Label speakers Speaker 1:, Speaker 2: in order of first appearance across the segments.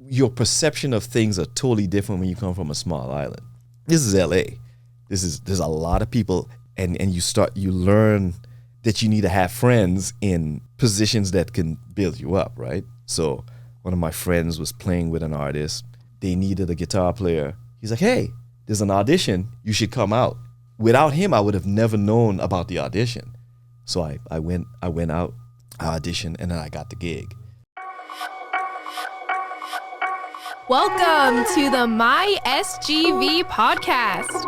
Speaker 1: your perception of things are totally different when you come from a small island. This is LA. There's a lot of people, and you learn that you need to have friends in positions that can build you up, right? So one of my friends was playing with an artist. They needed a guitar player. He's like, hey, there's an audition. You should come out. Without him, I would have never known about the audition. So I went out, I auditioned, and then I got the gig.
Speaker 2: Welcome to the My SGV podcast.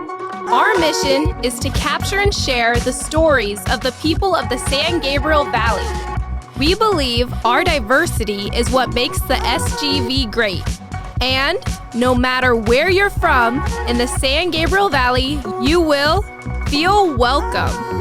Speaker 2: Our mission is to capture and share the stories of the people of the San Gabriel Valley. We believe our diversity is what makes the SGV great. And no matter where you're from in the San Gabriel Valley, you will feel welcome.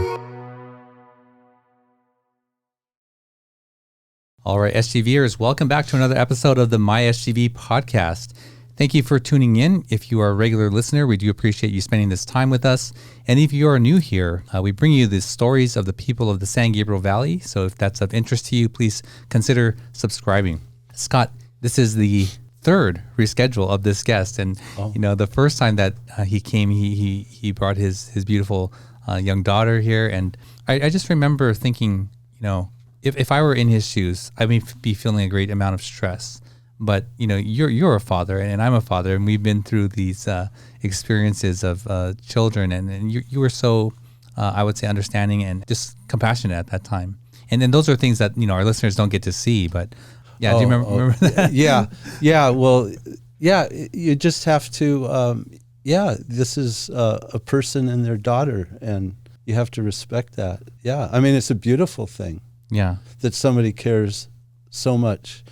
Speaker 3: All right, SGVers, welcome back to another episode of the My SGV podcast. Thank you for tuning in. If you are a regular listener, we do appreciate you spending this time with us. And if you are new here, we bring you the stories of the people of the San Gabriel Valley. So if that's of interest to you, please consider subscribing. Scott, this is the third reschedule of this guest. And, the first time that he came, he brought his beautiful young daughter here. And I just remember thinking, if I were in his shoes, I would be feeling a great amount of stress. But you're a father, and I'm a father, and we've been through these experiences of children, and you were so, I would say, understanding and just compassionate at that time. And then those are things that our listeners don't get to see. But yeah, do you remember that?
Speaker 4: Yeah. Well, yeah. You just have to. This is a person and their daughter, and you have to respect that. Yeah, I mean, it's a beautiful thing.
Speaker 3: Yeah.
Speaker 4: That somebody cares so much,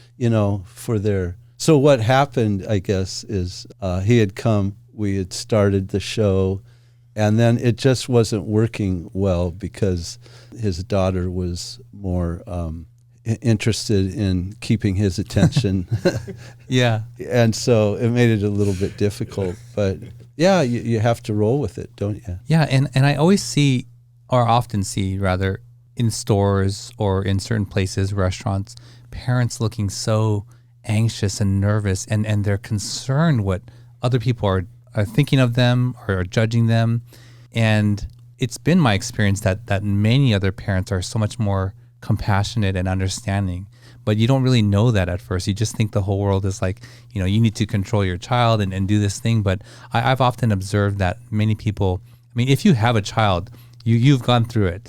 Speaker 4: for their... So what happened, I guess, is he had come, we had started the show, and then it just wasn't working well because his daughter was more interested in keeping his attention.
Speaker 3: Yeah.
Speaker 4: And so it made it a little bit difficult. But yeah, you have to roll with it, don't you?
Speaker 3: Yeah, and I always see, or often see rather, in stores or in certain places, restaurants, parents looking so anxious and nervous, and they're concerned what other people are thinking of them or are judging them. And it's been my experience that many other parents are so much more compassionate and understanding. But you don't really know that at first. You just think the whole world is like, you need to control your child and do this thing. But I've often observed that many people, if you have a child, you've gone through it,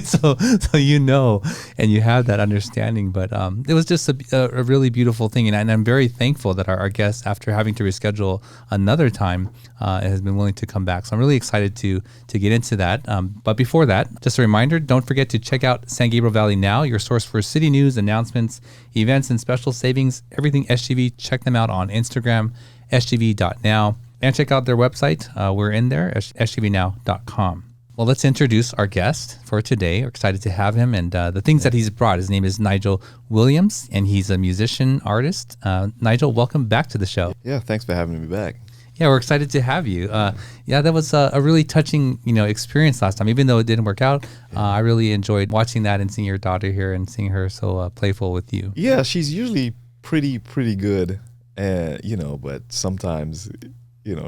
Speaker 3: so and you have that understanding. But it was just a really beautiful thing, and I'm very thankful that our guest, after having to reschedule another time, has been willing to come back. So I'm really excited to get into that. But before that, just a reminder: don't forget to check out San Gabriel Valley Now, your source for city news, announcements, events, and special savings. Everything SGV. Check them out on Instagram, sgv.now, and check out their website. We're in there, sgvnow.com. Well, let's introduce our guest for today. We're excited to have him, and the things that he's brought. His name is Nigel Williams, and he's a musician, artist. Nigel, welcome back to the show.
Speaker 1: Yeah, thanks for having me back.
Speaker 3: Yeah, we're excited to have you. That was a really touching, experience last time. Even though it didn't work out, I really enjoyed watching that and seeing your daughter here and seeing her so playful with you.
Speaker 1: Yeah, she's usually pretty good, but sometimes,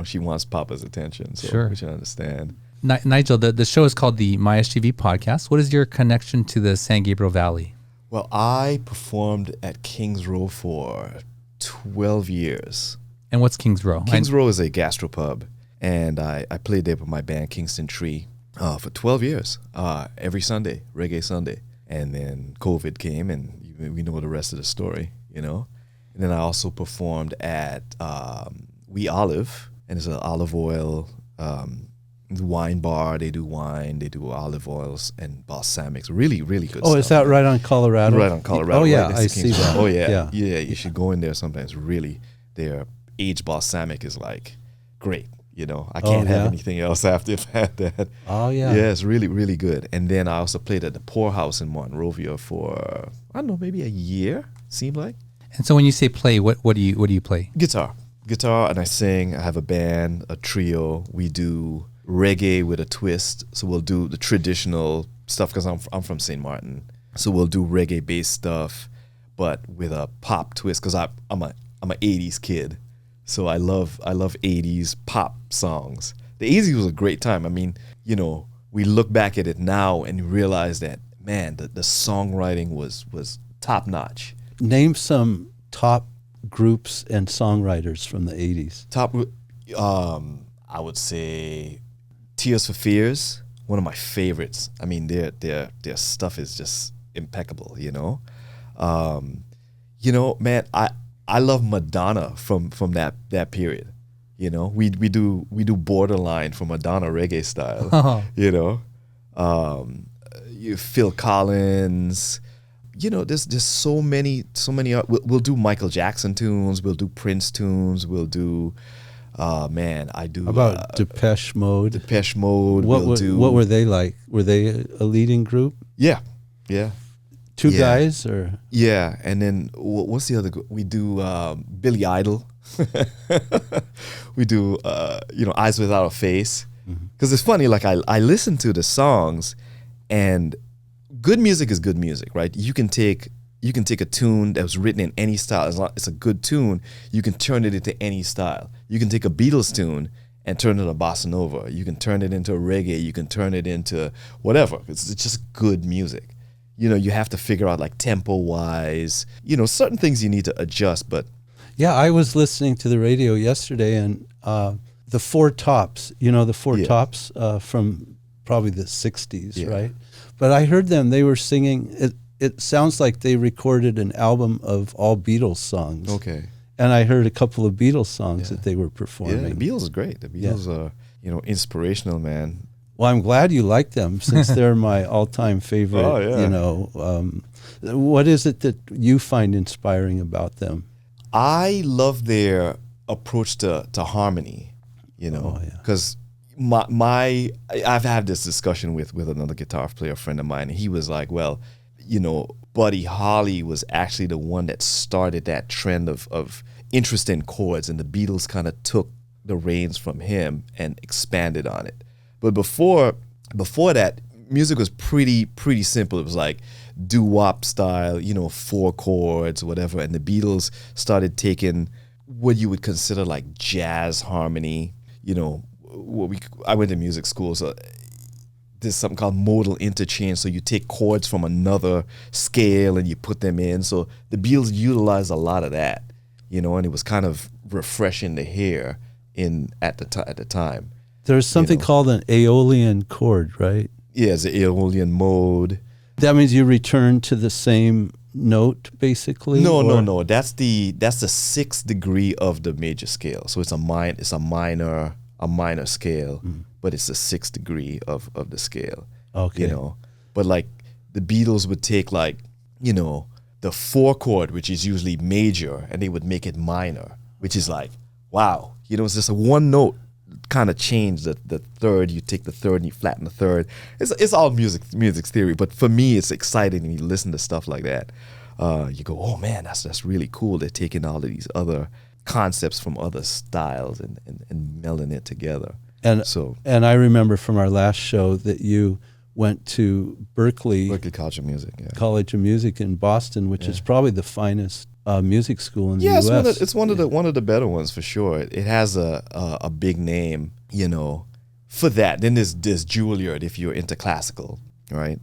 Speaker 1: she wants Papa's attention, so
Speaker 3: sure.
Speaker 1: We should understand.
Speaker 3: Nigel, the show is called the My SGV podcast. What is your connection to the San Gabriel Valley?
Speaker 1: Well, I performed at Kings Row for 12 years.
Speaker 3: And what's Kings Row?
Speaker 1: Kings Row is a gastropub, and I played there with my band Kingston Tree for 12 years, every Sunday, reggae Sunday. And then COVID came, and we know the rest of the story, And then I also performed at We Olive, and it's an olive oil wine bar. They do wine, they do olive oils and balsamics. Really, really good stuff.
Speaker 4: Oh, is that right on Colorado?
Speaker 1: Right on Colorado.
Speaker 4: Oh, yeah,
Speaker 1: right
Speaker 4: I see that.
Speaker 1: Oh, yeah. Yeah, you should go in there sometimes. Really, their aged balsamic is like great. I can't have anything else after I've had that.
Speaker 4: Oh, yeah.
Speaker 1: Yeah, it's really, really good. And then I also played at the Poorhouse in Monrovia for, I don't know, maybe a year, seemed like.
Speaker 3: And so when you say play, what do you play?
Speaker 1: Guitar, and I sing. I have a band, a trio. We do reggae with a twist. So we'll do the traditional stuff because I'm from St. Maarten. So we'll do reggae-based stuff, but with a pop twist because I'm I'm an 80s kid. So I love 80s pop songs. The 80s was a great time. I mean, you know, we look back at it now and realize that, man, the songwriting was top notch.
Speaker 4: Name some top groups and songwriters from the 80s.
Speaker 1: Top, I would say Tears for Fears, one of my favorites. I mean, their stuff is just impeccable, you know. You know, man, I love Madonna from that period. You know, we do Borderline from Madonna reggae style. You know, Phil Collins. You know, there's so many. We'll do Michael Jackson tunes. We'll do Prince tunes. We'll do. Man, I do.
Speaker 4: How about Depeche Mode?
Speaker 1: Depeche Mode.
Speaker 4: What were they like? Were they a leading group?
Speaker 1: Yeah.
Speaker 4: Two guys or?
Speaker 1: Yeah, and then what's the other group? We do Billy Idol. We do you know, Eyes Without a Face. Because it's funny, like I listen to the songs, and good music is good music, right? You can take a tune that was written in any style. As long as it's a good tune, you can turn it into any style. You can take a Beatles tune and turn it into bossa nova. You can turn it into reggae. You can turn it into whatever. It's just good music. You know, you have to figure out, like, tempo-wise, you know, certain things you need to adjust, but...
Speaker 4: Yeah, I was listening to the radio yesterday, and the Four Tops, you know, the Four Tops from probably the 60s, right? But I heard them, they were singing, it sounds like they recorded an album of all Beatles songs.
Speaker 1: Okay.
Speaker 4: And I heard a couple of Beatles songs that they were performing.
Speaker 1: Yeah, the Beatles is great. The Beatles are, you know, inspirational, man.
Speaker 4: Well, I'm glad you like them, since they're my all-time favorite.
Speaker 1: Oh, yeah.
Speaker 4: You know, what is it that you find inspiring about them?
Speaker 1: I love their approach to harmony, you know, because I've had this discussion with another guitar player friend of mine, and he was like, well, you know, Buddy Holly was actually the one that started that trend of interest in chords, and the Beatles kind of took the reins from him and expanded on it. But before that, music was pretty simple. It was like doo-wop style, you know, 4 chords, whatever. And the Beatles started taking what you would consider like jazz harmony. You know, I went to music school, so there's something called modal interchange. So you take chords from another scale and you put them in. So the Beatles utilized a lot of that, you know, and it was kind of refreshing to hear at the time.
Speaker 4: There's something called an Aeolian chord, right?
Speaker 1: Yeah, it's an Aeolian mode.
Speaker 4: That means you return to the same note, basically?
Speaker 1: No. That's the 6th degree of the major scale. So it's a minor scale, but it's the 6th degree of the scale. Okay. You know, but like the Beatles would take, like, you know, the 4 chord, which is usually major, and they would make it minor, which is like, wow, you know, it's just a one note kind of change. The third, you take the third and you flatten the third. It's all music theory, but for me, it's exciting when you listen to stuff like that. You go, oh man, that's really cool. They're taking all of these other concepts from other styles and melding it together. And I remember from our last show that you went to Berklee College of Music,
Speaker 4: College of Music in Boston, which is probably the finest music school in the U.S.
Speaker 1: It's one of the better ones for sure. It has a big name, you know, for that. Then there's Juilliard if you're into classical, right?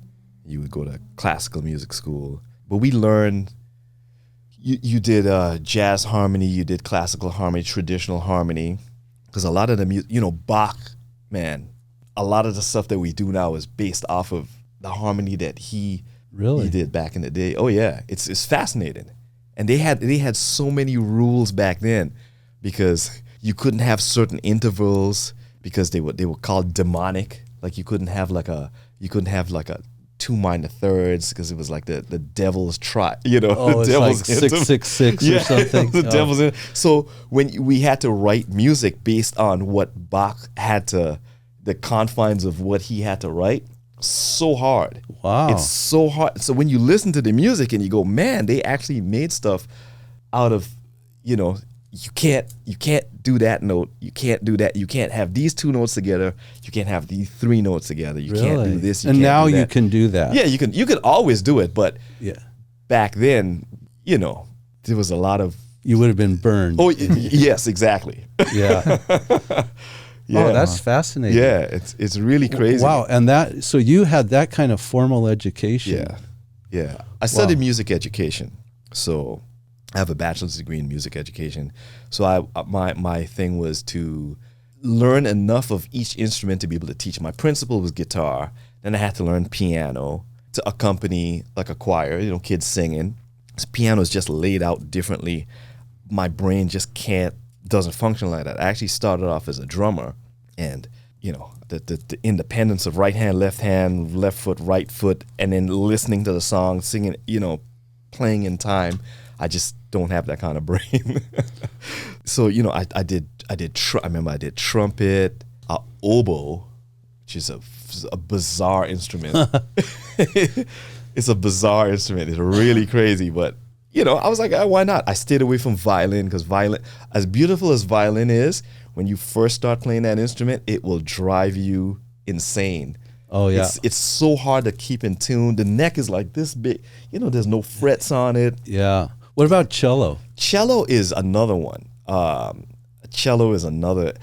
Speaker 1: You would go to classical music school. But we learned, you did jazz harmony, you did classical harmony, traditional harmony, because a lot of the music, you know, Bach, man, a lot of the stuff that we do now is based off of the harmony that he did back in the day. Oh yeah, it's fascinating. And they had so many rules back then, because you couldn't have certain intervals because they were called demonic. Like you couldn't have like a 2 minor thirds because it was like the devil's you know.
Speaker 4: Oh,
Speaker 1: the devil's
Speaker 4: like 666 or something.
Speaker 1: The devil's in. So when we had to write music based on what Bach the confines of what he had to write, so hard.
Speaker 4: Wow.
Speaker 1: It's so hard. So when you listen to the music and you go, man, they actually made stuff out of, you know, you can't do that note. You can't do that. You can't have these 2 notes together. You can't have these 3 notes together. You can't do this.
Speaker 4: And now you can do that.
Speaker 1: Yeah, you can always do it. But back then, you know, there was a lot of
Speaker 4: you would have been burned.
Speaker 1: Oh, yes, exactly.
Speaker 4: Yeah.
Speaker 1: Yeah.
Speaker 4: Oh, that's fascinating.
Speaker 1: Yeah, it's really crazy.
Speaker 4: Wow. And so you had that kind of formal education.
Speaker 1: Yeah. Yeah. I studied music education. So I have a bachelor's degree in music education. So my thing was to learn enough of each instrument to be able to teach. My principal was guitar. Then I had to learn piano to accompany like a choir, kids singing. So piano is just laid out differently. My brain just doesn't function like that. I actually started off as a drummer, and the independence of right hand, left foot, right foot, and then listening to the song, singing, playing in time. I just don't have that kind of brain. So I remember I did trumpet, oboe, which is a bizarre instrument. It's a bizarre instrument. It's really crazy, but I was like, why not? I stayed away from violin because violin, as beautiful as violin is, when you first start playing that instrument, it will drive you insane.
Speaker 4: Oh, yeah.
Speaker 1: It's so hard to keep in tune. The neck is like this big. There's no frets on it.
Speaker 4: Yeah. What about cello?
Speaker 1: Cello is another one. Cello is another.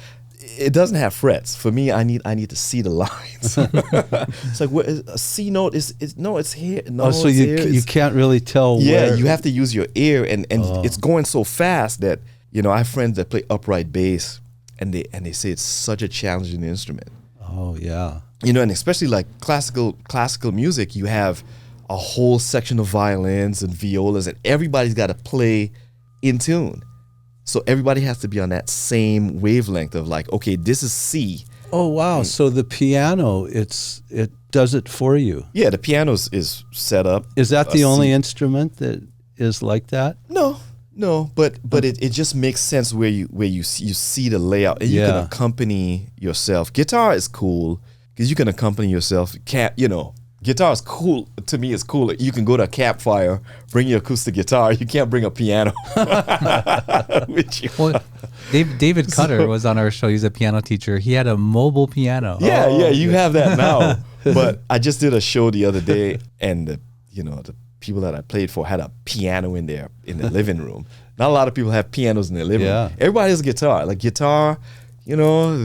Speaker 1: It doesn't have frets. For me, I need to see the lines. It's like a C note is it's here. No,
Speaker 4: so
Speaker 1: it's here.
Speaker 4: you can't really tell.
Speaker 1: Yeah,
Speaker 4: where.
Speaker 1: you have to use your ear, and it's going so fast that I have friends that play upright bass, and they say it's such a challenging instrument.
Speaker 4: Oh yeah.
Speaker 1: And especially like classical music, you have a whole section of violins and violas, and everybody's got to play in tune. So everybody has to be on that same wavelength of like, okay, this is C.
Speaker 4: Oh wow! So the piano, it does it for you.
Speaker 1: Yeah, the piano is set up.
Speaker 4: Is that the only instrument that is like that?
Speaker 1: No, but it just makes sense where you see the layout, and you can accompany yourself. Guitar is cool because you can accompany yourself. Guitar is cool. To me, it's cool. You can go to a campfire, bring your acoustic guitar. You can't bring a piano with you.
Speaker 3: Well, David Cutter was on our show. He's a piano teacher. He had a mobile piano.
Speaker 1: Yeah, you have that now. But I just did a show the other day, and the people that I played for had a piano in the living room. Not a lot of people have pianos in their living room. Everybody has a guitar. Like guitar,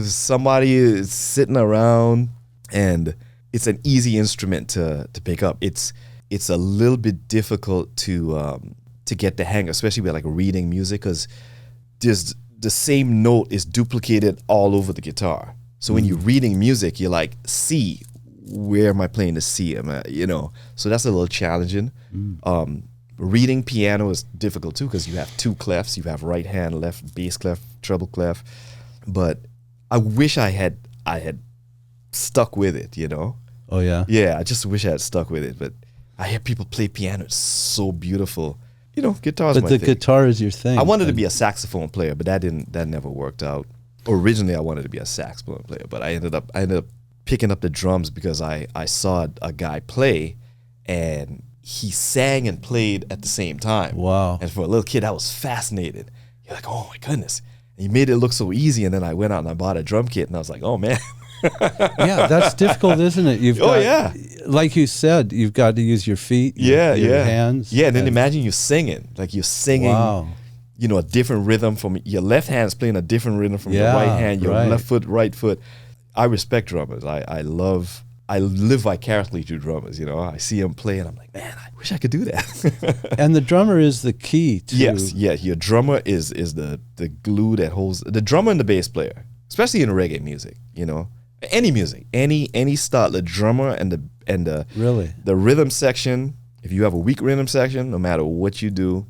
Speaker 1: somebody is sitting around, and it's an easy instrument to pick up. It's a little bit difficult to get the hang, especially with like reading music, because there's the same note is duplicated all over the guitar. So when you're reading music, you're like, C, where am I playing the C? So that's a little challenging. Reading piano is difficult too, because you have two clefs. You have right hand, left, bass clef, treble clef. But I wish I had stuck with it,
Speaker 4: Oh yeah.
Speaker 1: Yeah, I just wish I had stuck with it. But I hear people play piano. It's so beautiful. Guitar's my thing.
Speaker 4: But the guitar is your thing.
Speaker 1: I wanted to be a saxophone player, but that never worked out. Originally, I wanted to be a saxophone player, but I ended up picking up the drums because I saw a guy play, and he sang and played at the same time.
Speaker 4: Wow.
Speaker 1: And for a little kid, I was fascinated. You're like, oh my goodness. And he made it look so easy, and then I went out and I bought a drum kit, and I was like, oh man.
Speaker 4: Yeah, that's difficult, isn't it? Like you said, you've got to use your feet, your hands.
Speaker 1: Yeah, and then imagine you singing. Like you're singing,
Speaker 4: wow.
Speaker 1: A different rhythm from your left hand's playing a different rhythm from your right hand, your left foot, right foot. I respect drummers. I live vicariously through drummers, I see them play and I'm like, man, I wish I could do that.
Speaker 4: And the drummer is the key to...
Speaker 1: Yes, your drummer is the glue that holds... The drummer and the bass player, especially in reggae music, any music, any style, the drummer and the
Speaker 4: really
Speaker 1: the rhythm section. If you have a weak rhythm section, no matter what you do,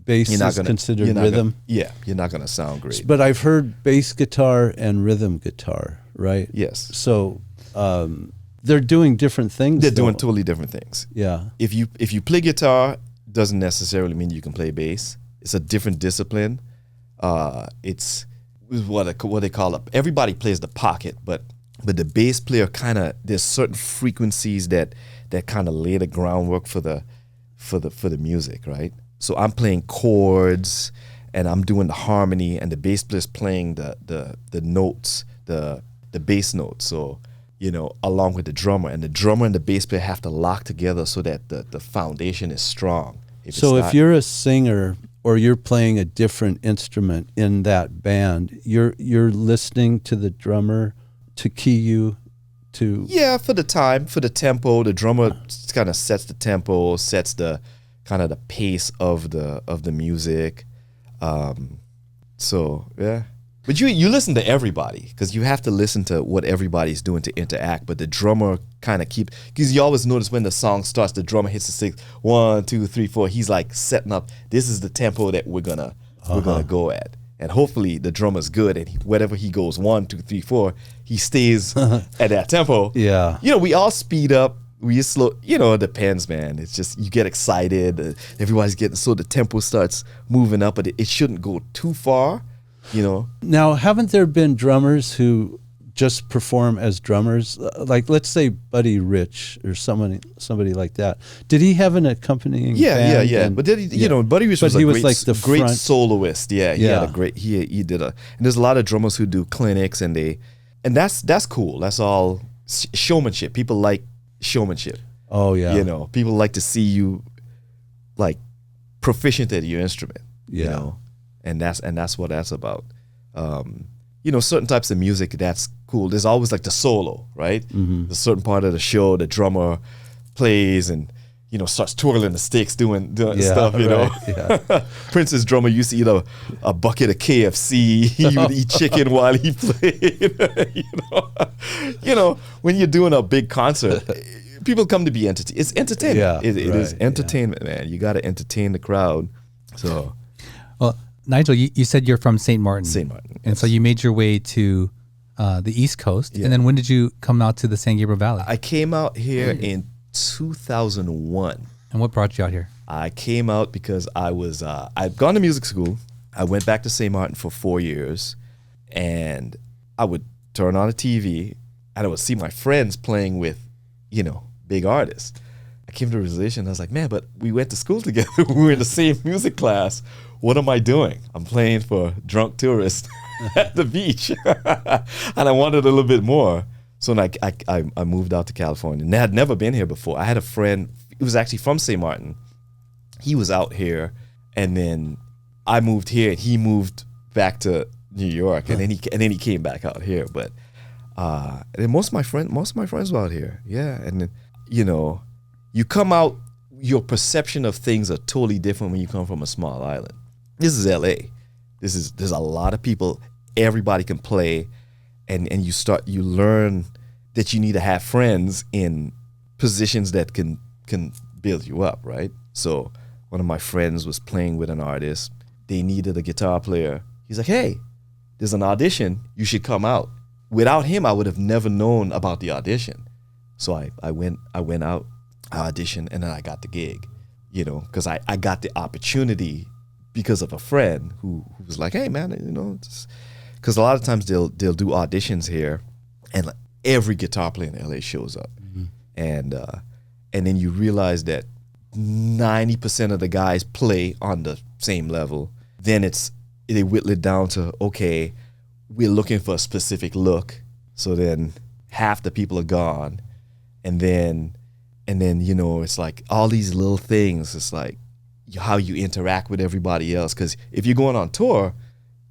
Speaker 4: bass is considered rhythm.
Speaker 1: You're not gonna sound great.
Speaker 4: But I've heard bass guitar and rhythm guitar, right?
Speaker 1: Yes.
Speaker 4: So they're doing different things.
Speaker 1: They're doing totally different things.
Speaker 4: Yeah.
Speaker 1: If you play guitar, doesn't necessarily mean you can play bass. It's a different discipline. It's what they call everybody plays the pocket, but the bass player there's certain frequencies that kind of lay the groundwork for the music, right? So I'm playing chords and I'm doing the harmony, and the bass player's playing the notes, the bass notes. So along with the drummer, and the bass player have to lock together so that the foundation is strong.
Speaker 4: If you're a singer or you're playing a different instrument in that band, you're listening to the drummer to key you to.
Speaker 1: Yeah, for the time, for the tempo, the drummer kind of sets the tempo, sets the kind of the pace of the music. So yeah, but you listen to everybody because you have to listen to what everybody's doing to interact. But the drummer kind of because you always notice when the song starts, the drummer hits the 6, 1, 2, 3, 4. He's like setting up. This is the tempo that we're gonna go at, and hopefully the drummer's good. And whatever he goes 1, 2, 3, 4, he stays at that tempo.
Speaker 4: Yeah,
Speaker 1: we all speed up. We slow, it depends, man. It's just you get excited. Everybody's getting so the tempo starts moving up, but it shouldn't go too far,
Speaker 4: Now, haven't there been drummers who just perform as drummers? Like, let's say Buddy Rich or somebody like that. Did he have an accompanying band?
Speaker 1: Yeah. But then, Buddy Rich was
Speaker 4: like the
Speaker 1: great
Speaker 4: front
Speaker 1: soloist. Yeah, he had a great. He did and there's a lot of drummers who do clinics, and that's cool. That's all showmanship. People like showmanship.
Speaker 4: Oh yeah.
Speaker 1: People like to see you like proficient at your instrument. And that's what that's about. Certain types of music, that's cool. There's always like the solo, right? Mm-hmm. The certain part of the show, the drummer plays and starts twirling the sticks, doing stuff.
Speaker 4: Yeah.
Speaker 1: Prince's drummer used to eat a bucket of KFC. He would eat chicken while he played. When you're doing a big concert, people come to be entertained. It's entertainment.
Speaker 4: Yeah,
Speaker 1: it is entertainment, man. You got to entertain the crowd. So,
Speaker 3: well, Nigel, you said you're from St. Martin.
Speaker 1: St. Martin.
Speaker 3: And so you made your way to the East Coast. Yeah. And then when did you come out to the San Gabriel Valley?
Speaker 1: I came out here in 2001.
Speaker 3: And what brought you out here?
Speaker 1: I came out because I'd gone to music school. I went back to St. Martin for 4 years, and I would turn on the TV, and I would see my friends playing with, big artists. I came to the realization, I was like, man, but we went to school together. We were in the same music class. What am I doing? I'm playing for drunk tourists at the beach. And I wanted a little bit more. So then I moved out to California. And I had never been here before. I had a friend, he was actually from St. Martin. He was out here, and then I moved here, and he moved back to New York, and then he came back out here. But and then most of my friends were out here. Yeah. And then, you come out, your perception of things are totally different when you come from a small island. This is LA. There's a lot of people, everybody can play, and you learn that you need to have friends in positions that can build you up, right? So one of my friends was playing with an artist. They needed a guitar player. He's like, hey, there's an audition, you should come out. Without him, I would have never known about the audition. So I went out, I auditioned, and then I got the gig, because I got the opportunity because of a friend who was like, hey man, because a lot of times they'll do auditions here, and like every guitar player in LA shows up. Mm-hmm. And then you realize that 90% of the guys play on the same level. Then they whittle it down to, okay, we're looking for a specific look. So then half the people are gone. And then it's like all these little things. It's like how you interact with everybody else. Because if you're going on tour,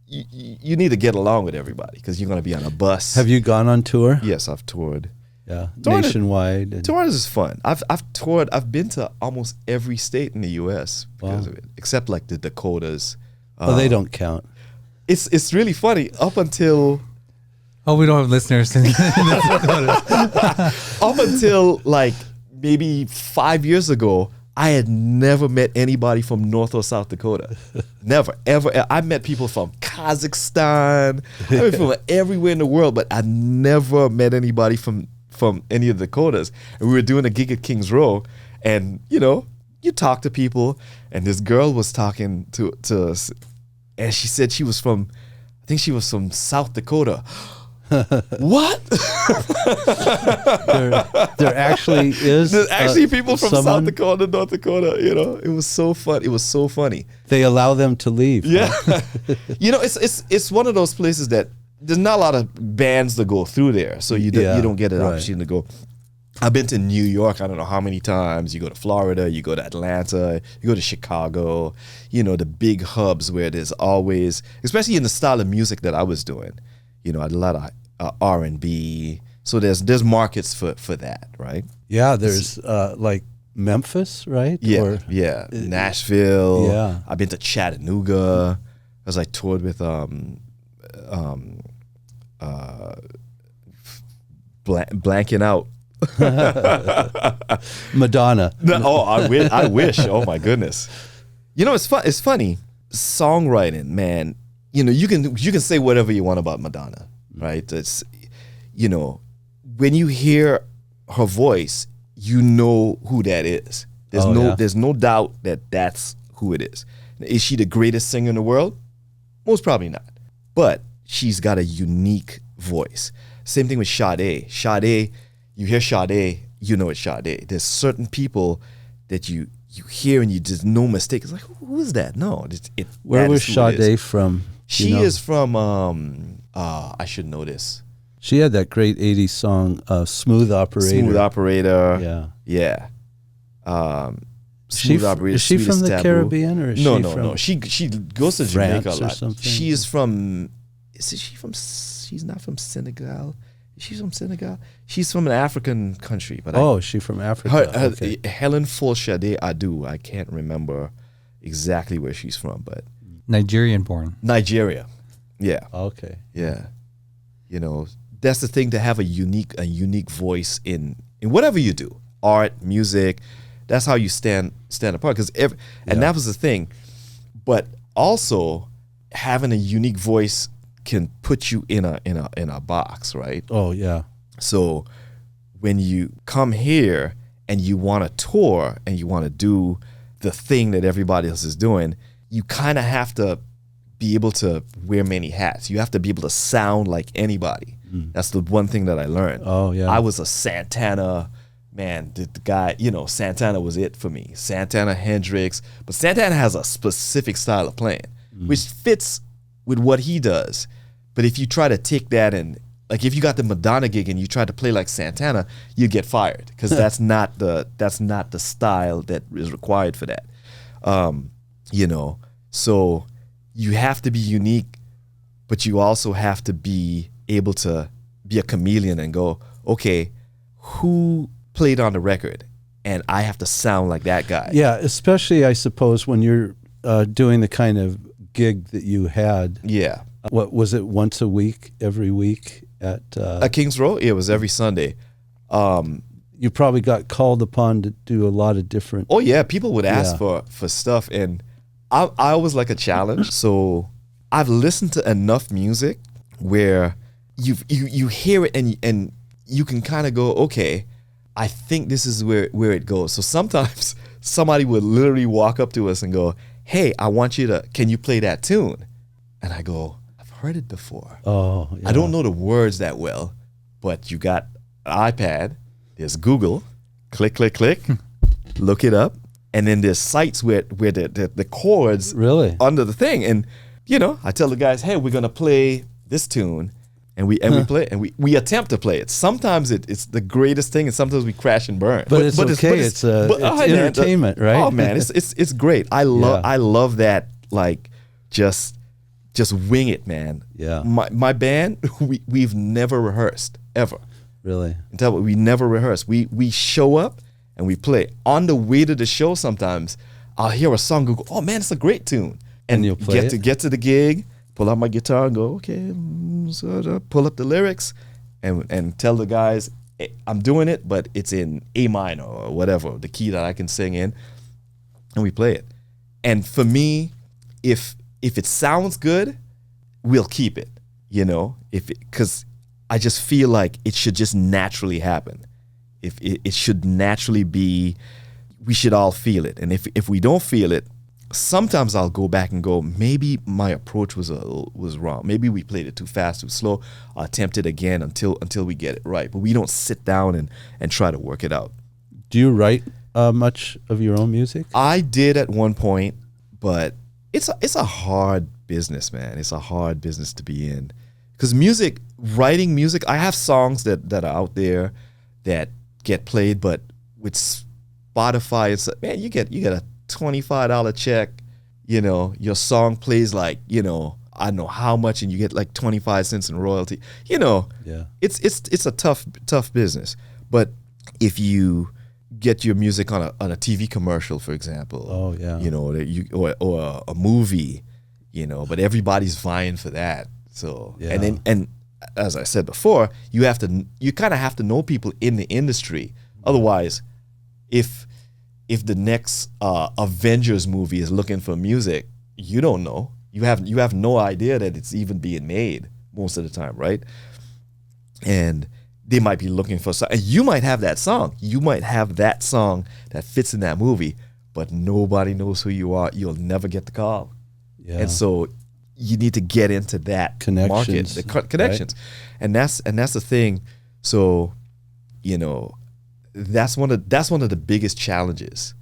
Speaker 1: you need to get along with everybody because you're going to be on a bus.
Speaker 4: Have you gone on tour?
Speaker 1: Yes, I've toured.
Speaker 4: Yeah, nationwide.
Speaker 1: Touring is fun. I've toured. I've been to almost every state in the U.S. because of it, except like the Dakotas.
Speaker 4: They don't count.
Speaker 1: It's really funny. Up until
Speaker 3: we don't have listeners.
Speaker 1: Up until like maybe 5 years ago, I had never met anybody from North or South Dakota. Never, ever. I met people from Kazakhstan, from everywhere in the world, but I never met anybody from any of the Dakotas. And we were doing a gig at Kings Row, and you talk to people, and this girl was talking to us, and she said she was from South Dakota. What?
Speaker 4: there actually is.
Speaker 1: There's actually people from South Dakota, North Dakota. It was so fun. It was so funny.
Speaker 4: They allow them to leave.
Speaker 1: Yeah, it's one of those places that there's not a lot of bands that go through there, so you don't get an opportunity to go. I've been to New York, I don't know how many times. You go to Florida, you go to Atlanta, you go to Chicago, the big hubs where there's always, especially in the style of music that I was doing, I did a lot of R&B. So there's markets for that, right?
Speaker 4: Yeah, there's like Memphis, right?
Speaker 1: Yeah, Nashville.
Speaker 4: Yeah.
Speaker 1: I've been to Chattanooga. I was toured with blanking out.
Speaker 4: Madonna.
Speaker 1: I wish. Oh my goodness. It's funny. Songwriting, man. You can say whatever you want about Madonna, right? It's when you hear her voice, you know who that is. There's no doubt that that's who it is. Is she the greatest singer in the world? Most probably not. But she's got a unique voice. Same thing with Sade. Sade, you hear Sade, you know it's Sade. There's certain people that you hear and you just no mistake. It's like, who is that? No.
Speaker 4: Where was Sade from?
Speaker 1: She is from, I should know this.
Speaker 4: She had that great 80s song, Smooth Operator.
Speaker 1: Smooth Operator.
Speaker 4: Yeah.
Speaker 1: Yeah.
Speaker 4: Is she from the Caribbean or is she from?
Speaker 1: No. She goes to Jamaica a lot.
Speaker 4: Something?
Speaker 1: She is from. She's not from Senegal. She's from Senegal. She's from an African country. But
Speaker 4: she's from Africa.
Speaker 1: Okay. Helen Fulshade Adu. I can't remember exactly where she's from, but
Speaker 3: Nigerian born.
Speaker 1: Nigeria. Yeah.
Speaker 4: Okay.
Speaker 1: Yeah. That's the thing, to have a unique voice in whatever you do, art, music. That's how you stand apart. And that was the thing. But also, having a unique voice can put you in a box, right?
Speaker 4: Oh yeah.
Speaker 1: So when you come here and you want to tour and you want to do the thing that everybody else is doing, you kind of have to be able to wear many hats. You have to be able to sound like anybody. That's the one thing that I learned.
Speaker 4: Oh yeah.
Speaker 1: I was a Santana man. The guy, Santana was it for me. Santana, Hendrix, but Santana has a specific style of playing, which fits with what he does. But if you try to take that and if you got the Madonna gig and you try to play like Santana, you get fired because that's not the style that is required for that. So you have to be unique, but you also have to be able to be a chameleon and go, okay, who played on the record? And I have to sound like that guy.
Speaker 4: Yeah, especially I suppose when you're doing the kind of gig that you had.
Speaker 1: Yeah.
Speaker 4: What was it, once a week, every week at
Speaker 1: Kings Row? It was every Sunday.
Speaker 4: You probably got called upon to do a lot of different.
Speaker 1: Oh yeah, people would ask for stuff, and I always like a challenge. So I've listened to enough music where you hear it and you can kind of go, okay, I think this is where it goes. So sometimes somebody would literally walk up to us and go, hey, can you play that tune? And I go, I've heard it before.
Speaker 4: Oh, yeah.
Speaker 1: I don't know the words that well, but you got an iPad, there's Google, click, look it up, and then there's sites where the chords
Speaker 4: really
Speaker 1: under the thing. And, I tell the guys, hey, we're going to play this tune. And we play it, and we attempt to play it. Sometimes it's the greatest thing, and sometimes we crash and burn.
Speaker 4: But it's okay. It's entertainment, right?
Speaker 1: Oh man, it's great. I love that. Just wing it, man.
Speaker 4: Yeah.
Speaker 1: My band, we've never rehearsed ever.
Speaker 4: Really?
Speaker 1: We never rehearse. We show up and we play. On the way to the show, sometimes I'll hear a song and go, oh man, it's a great tune, and
Speaker 4: you'll play
Speaker 1: get to the gig. Pull out my guitar and go, okay, pull up the lyrics and tell the guys, I'm doing it, but it's in A minor or whatever, the key that I can sing in, and we play it. And for me, if it sounds good, we'll keep it, because I just feel like it should just naturally happen. If it should naturally be, we should all feel it. And if we don't feel it, sometimes I'll go back and go, maybe my approach was wrong. Maybe we played it too fast, too slow. I'll attempt it again until we get it right. But we don't sit down and try to work it out.
Speaker 4: Do you write much of your own music?
Speaker 1: I did at one point, but it's a hard business, man. It's a hard business to be in. Because writing music, I have songs that are out there that get played. But with Spotify, it's like, man, you get a $25 check. You know, your song plays like, you know, I don't know how much, and you get like 25 cents in royalty. You know, it's a tough business. But if you get your music on a TV commercial, for example, you know, or a movie, you know, but everybody's vying for that. So and as I said before, you kind of have to know people in the industry. Otherwise, if the next Avengers movie is looking for music, you don't know. You have no idea that it's even being made most of the time, right? And they might be looking for something. And you might have that song. You might have that song that fits in that movie, but nobody knows who you are. You'll never get the call. Yeah. And so you need to get into that market, the connections, right? and that's the thing. So, you know, that's one of the biggest challenges.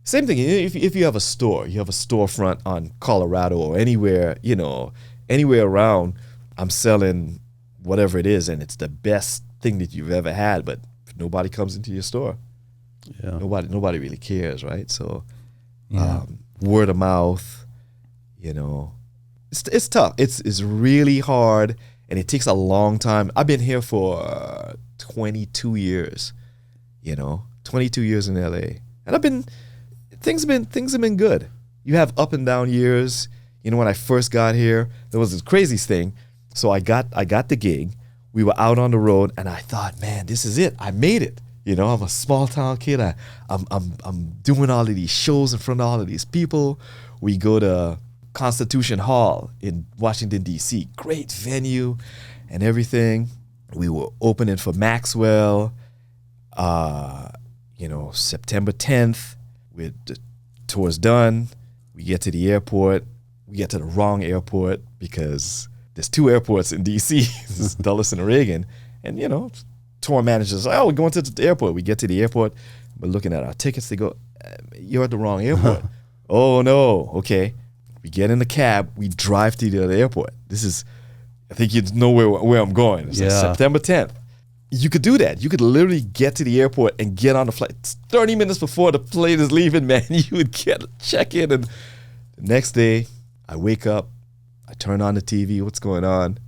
Speaker 1: Same thing if you have a store, you have a storefront on Colorado or anywhere, you know, anywhere around. I'm selling whatever it is, and it's the best thing that you've ever had, but nobody comes into your store. Yeah. Nobody really cares, right? So, word of mouth, you know, it's tough. It's really hard, and it takes a long time. I've been here for 22 years, you know, 22 years in LA, and things have been good. You have up and down years. You know, when I first got here, there was this crazy thing. So I got the gig. We were out on the road, and I thought, man, this is it. I made it. You know, I'm a small town kid. I'm doing all of these shows in front of all of these people. We go to Constitution Hall in Washington, D.C. Great venue and everything. We were opening for Maxwell, you know, September 10th. The tour's done. We get to the airport. We get to the wrong airport because there's two airports in D.C. This is Dulles and Reagan. And, you know, tour managers like, oh, we're going to the airport. We get to the airport. We're looking at our tickets. They go, you're at the wrong airport. Oh, no. Okay. We get in the cab. We drive to the other airport. I think you know where I'm going. It's like September 10th. You could do that. You could literally get to the airport and get on the flight. 30 minutes before the plane is leaving, man, you would check in. And the next day, I wake up. I turn on the TV. What's going on?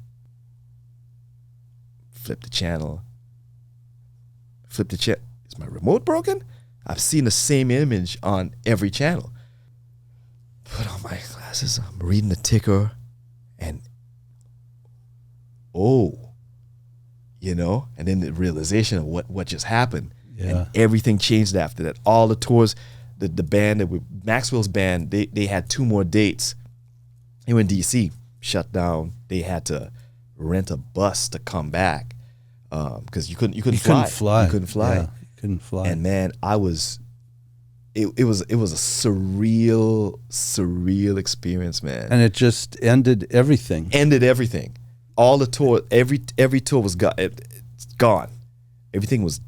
Speaker 1: Flip the channel. Is my remote broken? I've seen the same image on every channel. Put on my glasses. I'm reading the ticker. And, you know, and then the realization of what just happened. Yeah. And everything changed after that. All the tours, the band, Maxwell's band, they had 2 more dates. They were in D.C., shut down. They had to rent a bus to come back because you couldn't fly. You couldn't fly.
Speaker 4: Yeah, you couldn't fly.
Speaker 1: And man, it was a surreal experience, man.
Speaker 4: And it just ended everything. All the tour, every tour was gone. Everything was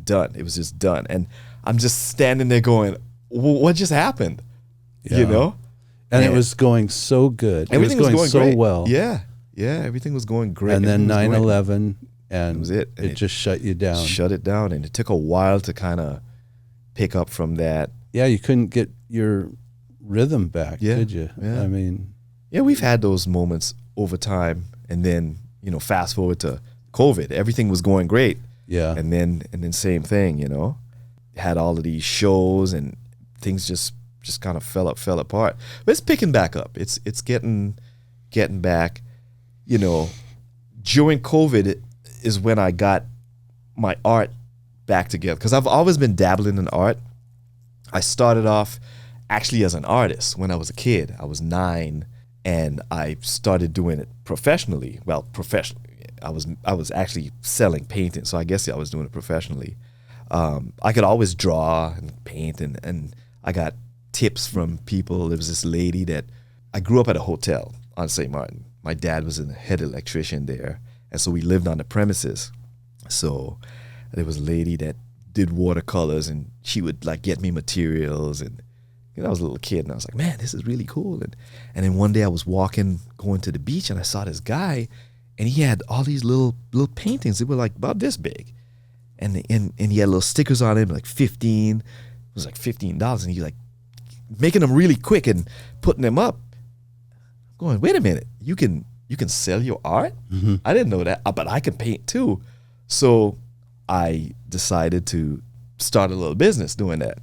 Speaker 4: done. It was just done. And I'm just standing there going, what just happened? Yeah. You know? And it was going so good.
Speaker 1: Everything was going
Speaker 4: so
Speaker 1: great.
Speaker 4: well.
Speaker 1: Yeah, everything was going great.
Speaker 4: And then 9/11, and
Speaker 1: that was it.
Speaker 4: It just shut you down.
Speaker 1: Shut it down, and it took a while to kind of pick up from that.
Speaker 4: Yeah, you couldn't get your rhythm back, did you?
Speaker 1: Yeah.
Speaker 4: I mean,
Speaker 1: we've had those moments over time, and then fast forward to COVID, everything was going great.
Speaker 4: Yeah,
Speaker 1: and then same thing. Had all of these shows, and things just kind of fell apart. But it's picking back up. It's getting back. During COVID is when I got my art back together, because I've always been dabbling in art. I started off actually as an artist when I was a kid. I was 9, and I started doing it professionally. Well, professionally, I was actually selling painting, so I guess I was doing it professionally. I could always draw and paint, and I got tips from people. There was this lady that I grew up at a hotel on St. Maarten. My dad was a head electrician there, and so we lived on the premises. So there was a lady that did watercolors, and she would get me materials, and I was a little kid, and I was like, man, this is really cool. And then one day I was going to the beach, and I saw this guy, and he had all these little paintings. They were about this big. and he had little stickers on it, like 15. It was like $15, and he like making them really quick and putting them up. I'm going, wait a minute, you can sell your art?
Speaker 4: Mm-hmm.
Speaker 1: I didn't know that, but I can paint too. So I decided to start a little business doing that.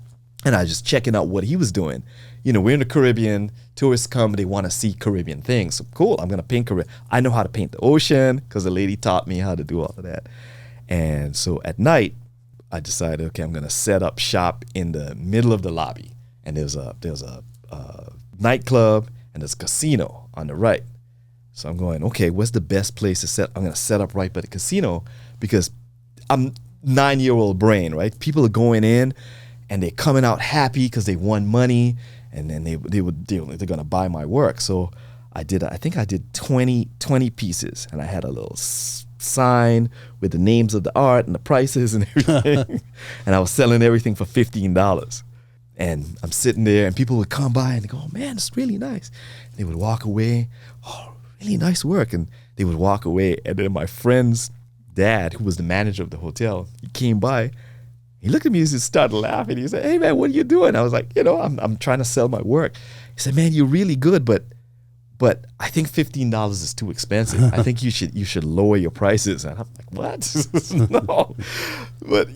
Speaker 1: And I was just checking out what he was doing. You know, we're in the Caribbean. Tourists come, they want to see Caribbean things. So cool, I'm going to paint Caribbean. I know how to paint the ocean because the lady taught me how to do all of that. And so at night, I decided, okay, I'm going to set up shop in the middle of the lobby. And there's a nightclub and there's a casino on the right. So I'm going, okay, what's the best place to set? I'm going to set up right by the casino because I'm 9-year-old brain, right? People are going in and they're coming out happy because they won money, and then they're going to buy my work. So I think I did 20 pieces, and I had a little sign with the names of the art and the prices and everything. And I was selling everything for $15. And I'm sitting there, and people would come by and they go, oh, man, it's really nice. And they would walk away, oh, really nice work. And they would walk away. And then my friend's dad, who was the manager of the hotel, he came by. He looked at me and just started laughing. He said, hey, man, what are you doing? I was like, I'm trying to sell my work. He said, man, you're really good, but I think $15 is too expensive. I think you should lower your prices. And I'm like, what? No. But,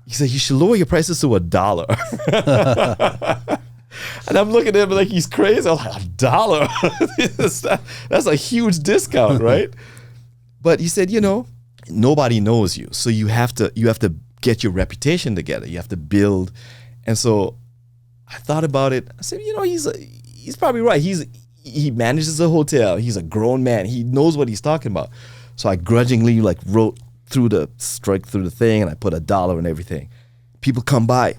Speaker 1: he said, you should lower your prices to $1. And I'm looking at him like he's crazy. I'm like, $1? That's a huge discount, right? But he said, nobody knows you. So you have to get your reputation together. You have to build. And so I thought about it. I said, he's probably right. He manages a hotel. He's a grown man. He knows what he's talking about. So I grudgingly strike through the thing, and I put $1 and everything. People come by,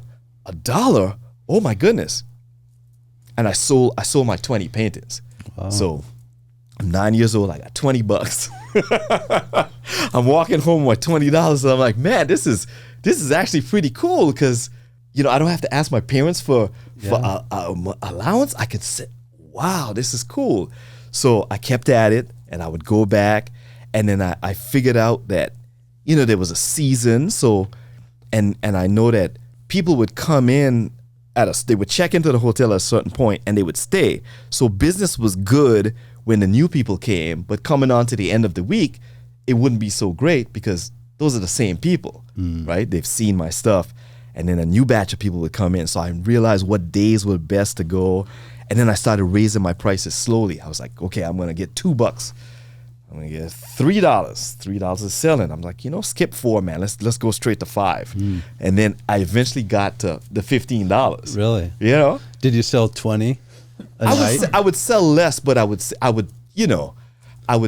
Speaker 1: $1? Oh my goodness. And I sold my 20 paintings. Wow. So I'm 9 years old. I got $20. I'm walking home with $20, and I'm like, man, this is actually pretty cool because I don't have to ask my parents for allowance. I could say, wow, this is cool. So I kept at it, and I would go back, and then I figured out that there was a season. So and I know that people would come in they would check into the hotel at a certain point, and they would stay. So business was good when the new people came, but coming on to the end of the week, it wouldn't be so great because those are the same people, right? They've seen my stuff, and then a new batch of people would come in. So I realized what days were best to go, and then I started raising my prices slowly. I was like, okay, I'm gonna get $2. I'm gonna get $3. $3 is selling. I'm like, skip $4, man. Let's go straight to $5. And then I eventually got to the $15.
Speaker 4: Really? Did you sell 20?
Speaker 1: I would sell less, but I would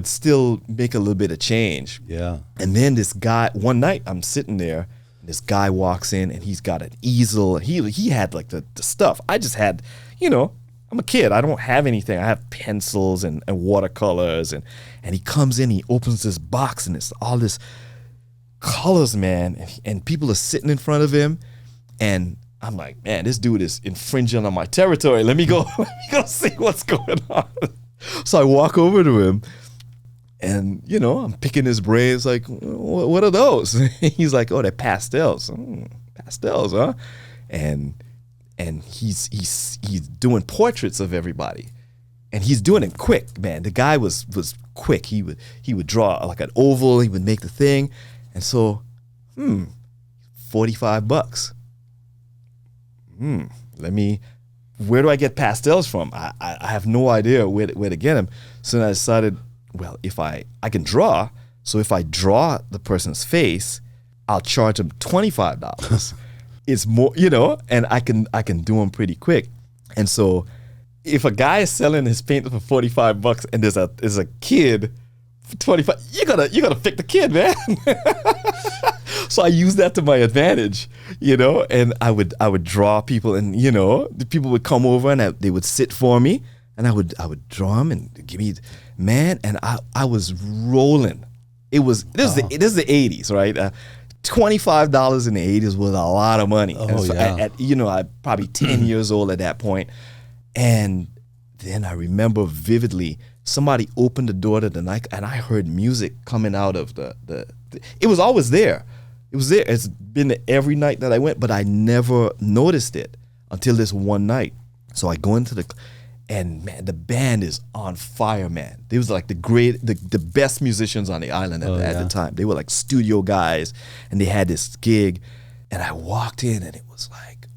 Speaker 1: still make a little bit of change.
Speaker 4: Yeah.
Speaker 1: And then this guy, one night I'm sitting there, and this guy walks in, and he's got an easel. He had like the stuff. I just had, I'm a kid. I don't have anything. I have pencils and watercolors, and he comes in, he opens this box, and it's all this colors, man, and people are sitting in front of him, and I'm like, man, this dude is infringing on my territory. Let me go see what's going on. So I walk over to him, and I'm picking his brains, like, what are those? He's like, oh, they're pastels. Pastels, huh? And he's doing portraits of everybody, and he's doing it quick, man. The guy was quick. He would draw like an oval. He would make the thing, and so, $45. Where do I get pastels from? I have no idea where to get them. So then I decided, well, if I can draw, so if I draw the person's face, I'll charge them $25. It's more, and I can do them pretty quick. And so if a guy is selling his paint for $45 and there's a kid for $25, you gotta pick the kid, man. So I used that to my advantage, and I would draw people, and the people would come over and they would sit for me, and I would draw them and give me, man, and I was rolling. This is the 80s, right? $25 in the 80s was a lot of money.
Speaker 4: Oh,
Speaker 1: and so
Speaker 4: yeah.
Speaker 1: I'm probably 10 years old at that point. And then I remember vividly, somebody opened the door to the night, and I heard music coming out of it was always there. It was there. It's been there every night that I went, but I never noticed it until this one night. So I go into and man, the band is on fire, man. They was like the best musicians on the island at the time. They were like studio guys, and they had this gig, and I walked in, and it was like,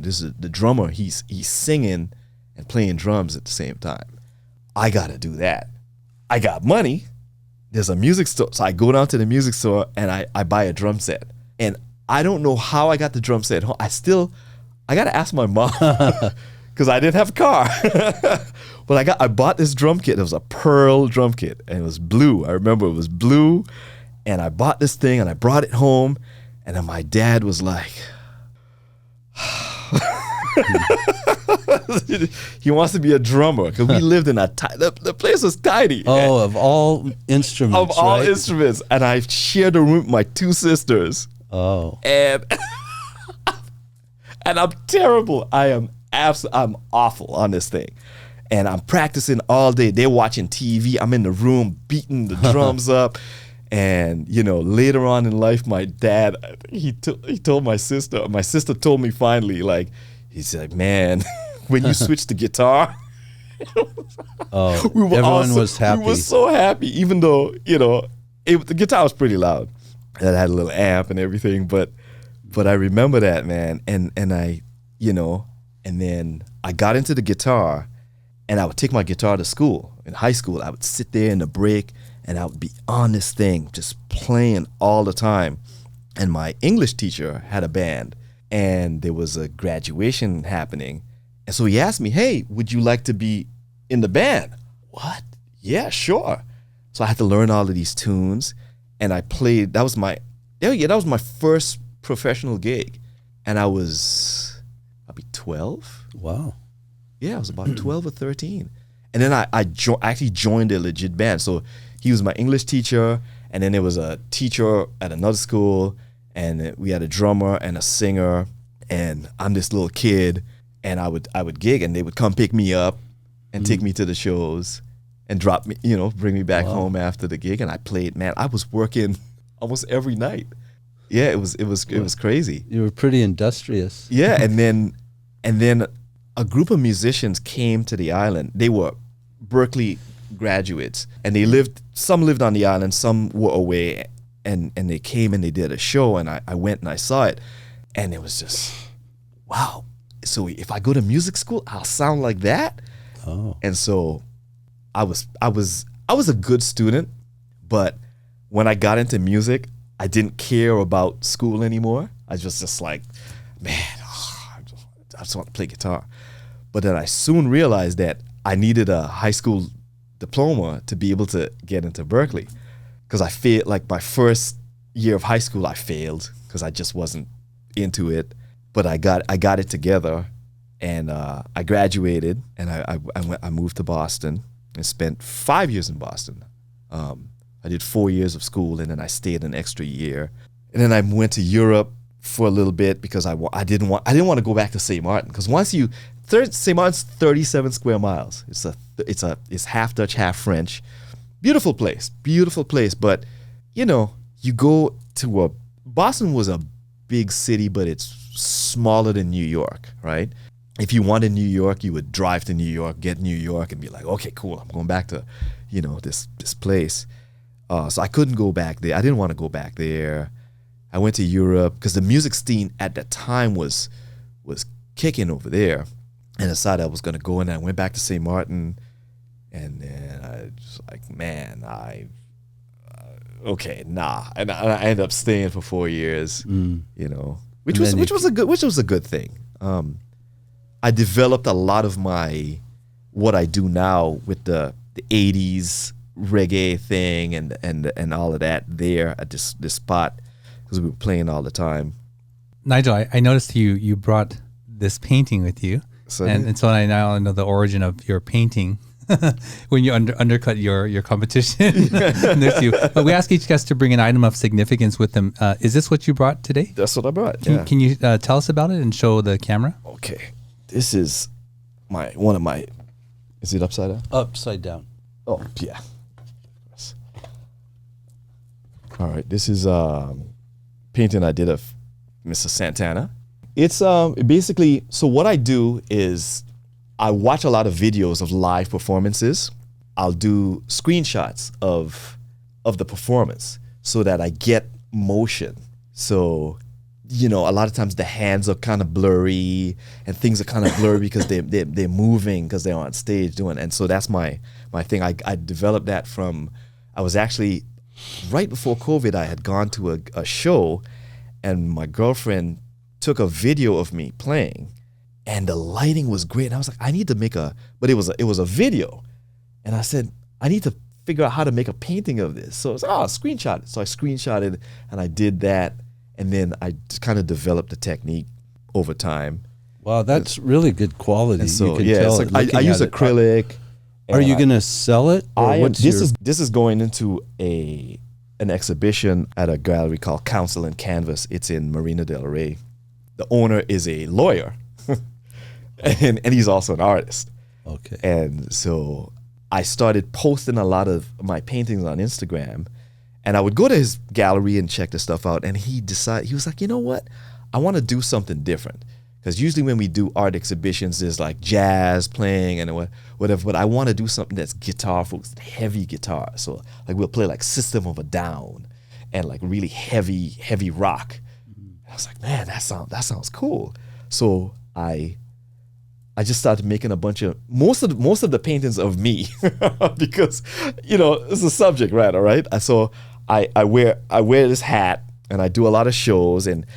Speaker 1: this is the drummer. He's singing and playing drums at the same time. I gotta do that. I got money. There's a music store. So I go down to the music store and I buy a drum set. And I don't know how I got the drum set home. I got to ask my mom because I didn't have a car. But I bought this drum kit. It was a pearl drum kit and it was blue. I remember it was blue. And I bought this thing and I brought it home. And then my dad was like, he wants to be a drummer because we lived in the place was tiny.
Speaker 4: Oh, of all instruments,
Speaker 1: of all instruments, and I shared a room with my two sisters.
Speaker 4: Oh,
Speaker 1: and I'm terrible. I'm awful on this thing, and I'm practicing all day. They're watching TV. I'm in the room beating the drums up. And later on in life, my dad he told my sister. My sister told me finally, like, he said, "Man, when you switched to guitar,
Speaker 4: everyone was happy.
Speaker 1: We were so happy, even though the guitar was pretty loud. It had a little amp and everything, but I remember that, man. And I, and then I got into the guitar, and I would take my guitar to school. In high school, I would sit there in the break, and I would be on this thing, just playing all the time. And my English teacher had a band, and there was a graduation happening. And so he asked me, "Hey, would you like to be in the band?" What? Yeah, sure. So I had to learn all of these tunes, and I played. That was my first professional gig, and I was probably 12.
Speaker 4: Wow.
Speaker 1: Yeah, I was about 12 or 13. And then I actually joined a legit band. So he was my English teacher, and then there was a teacher at another school, and we had a drummer and a singer, and I'm this little kid, and I would gig, and they would come pick me up and take me to the shows and drop me, bring me back home after the gig, and I played. Man, I was working almost every night. Yeah, it was crazy.
Speaker 4: You were pretty industrious.
Speaker 1: Yeah, and then a group of musicians came to the island. They were Berklee graduates, and some lived on the island, some were away, and they came and they did a show, and I went and I saw it, and it was just, wow. So if I go to music school, I'll sound like that.
Speaker 4: Oh.
Speaker 1: And so I was a good student, but when I got into music, I didn't care about school anymore. I was just like, man, I just want to play guitar. But then I soon realized that I needed a high school diploma to be able to get into Berklee, because I failed. Like my first year of high school, I failed because I just wasn't into it. But I got it together, and I graduated, and I moved to Boston and spent 5 years in Boston. I did 4 years of school, and then I stayed an extra year, and then I went to Europe for a little bit because I didn't want to go back to St. Maarten, because once St. Martin's 37 square miles. It's half Dutch, half French. Beautiful place, but you go to Boston was a big city, but it's smaller than New York, right? If you wanted New York, you would drive to New York, get New York, and be like, okay, cool, I'm going back to, this place. So I couldn't go back there. I didn't want to go back there. I went to Europe because the music scene at that time was kicking over there, and I decided I was going to go, and I went back to St. Maarten, and then I was like, man, okay, nah, and I ended up staying for 4 years, which was a good thing. I developed a lot of what I do now with the 80s reggae thing and all of that there at this spot, because we were playing all the time.
Speaker 3: Nigel, I noticed you brought this painting with you, and so I now know the origin of your painting when you undercut your competition next to you. But we ask each guest to bring an item of significance with them. Is this what you brought today?
Speaker 1: That's what I brought.
Speaker 3: Can you tell us about it and show the camera?
Speaker 1: Okay, this is one of my. Is it upside down?
Speaker 4: Upside down.
Speaker 1: Oh yeah. All right, this is painting I did of Mr. Santana. It's basically, so what I do is I watch a lot of videos of live performances. I'll do screenshots of the performance so that I get motion. So, a lot of times the hands are kind of blurry and things are kind of blurry because they're moving because they're on stage doing. And so that's my thing. I developed that I was actually, right before COVID, I had gone to a show and my girlfriend took a video of me playing and the lighting was great. And I was like, I need to make but it was a video. And I said, I need to figure out how to make a painting of this. So it's screenshot it. So I screenshotted and I did that. And then I just kind of developed the technique over time.
Speaker 4: Wow, that's really good quality.
Speaker 1: And so,
Speaker 4: you can tell
Speaker 1: it's like I use acrylic.
Speaker 4: Are you going to sell it?
Speaker 1: This is going into an exhibition at a gallery called Council and Canvas. It's in Marina del Rey. The owner is a lawyer, and he's also an artist.
Speaker 4: Okay.
Speaker 1: And so I started posting a lot of my paintings on Instagram, and I would go to his gallery and check the stuff out. And he was like, you know what? I want to do something different. Because usually when we do art exhibitions, there's like jazz playing and whatever. But I want to do something that's guitar focused, heavy guitar. So like we'll play like System of a Down and like really heavy rock. And I was like, man, that sounds cool. So I just started making a bunch of most of the paintings of me because it's a subject matter, right? So I wear this hat and I do a lot of shows and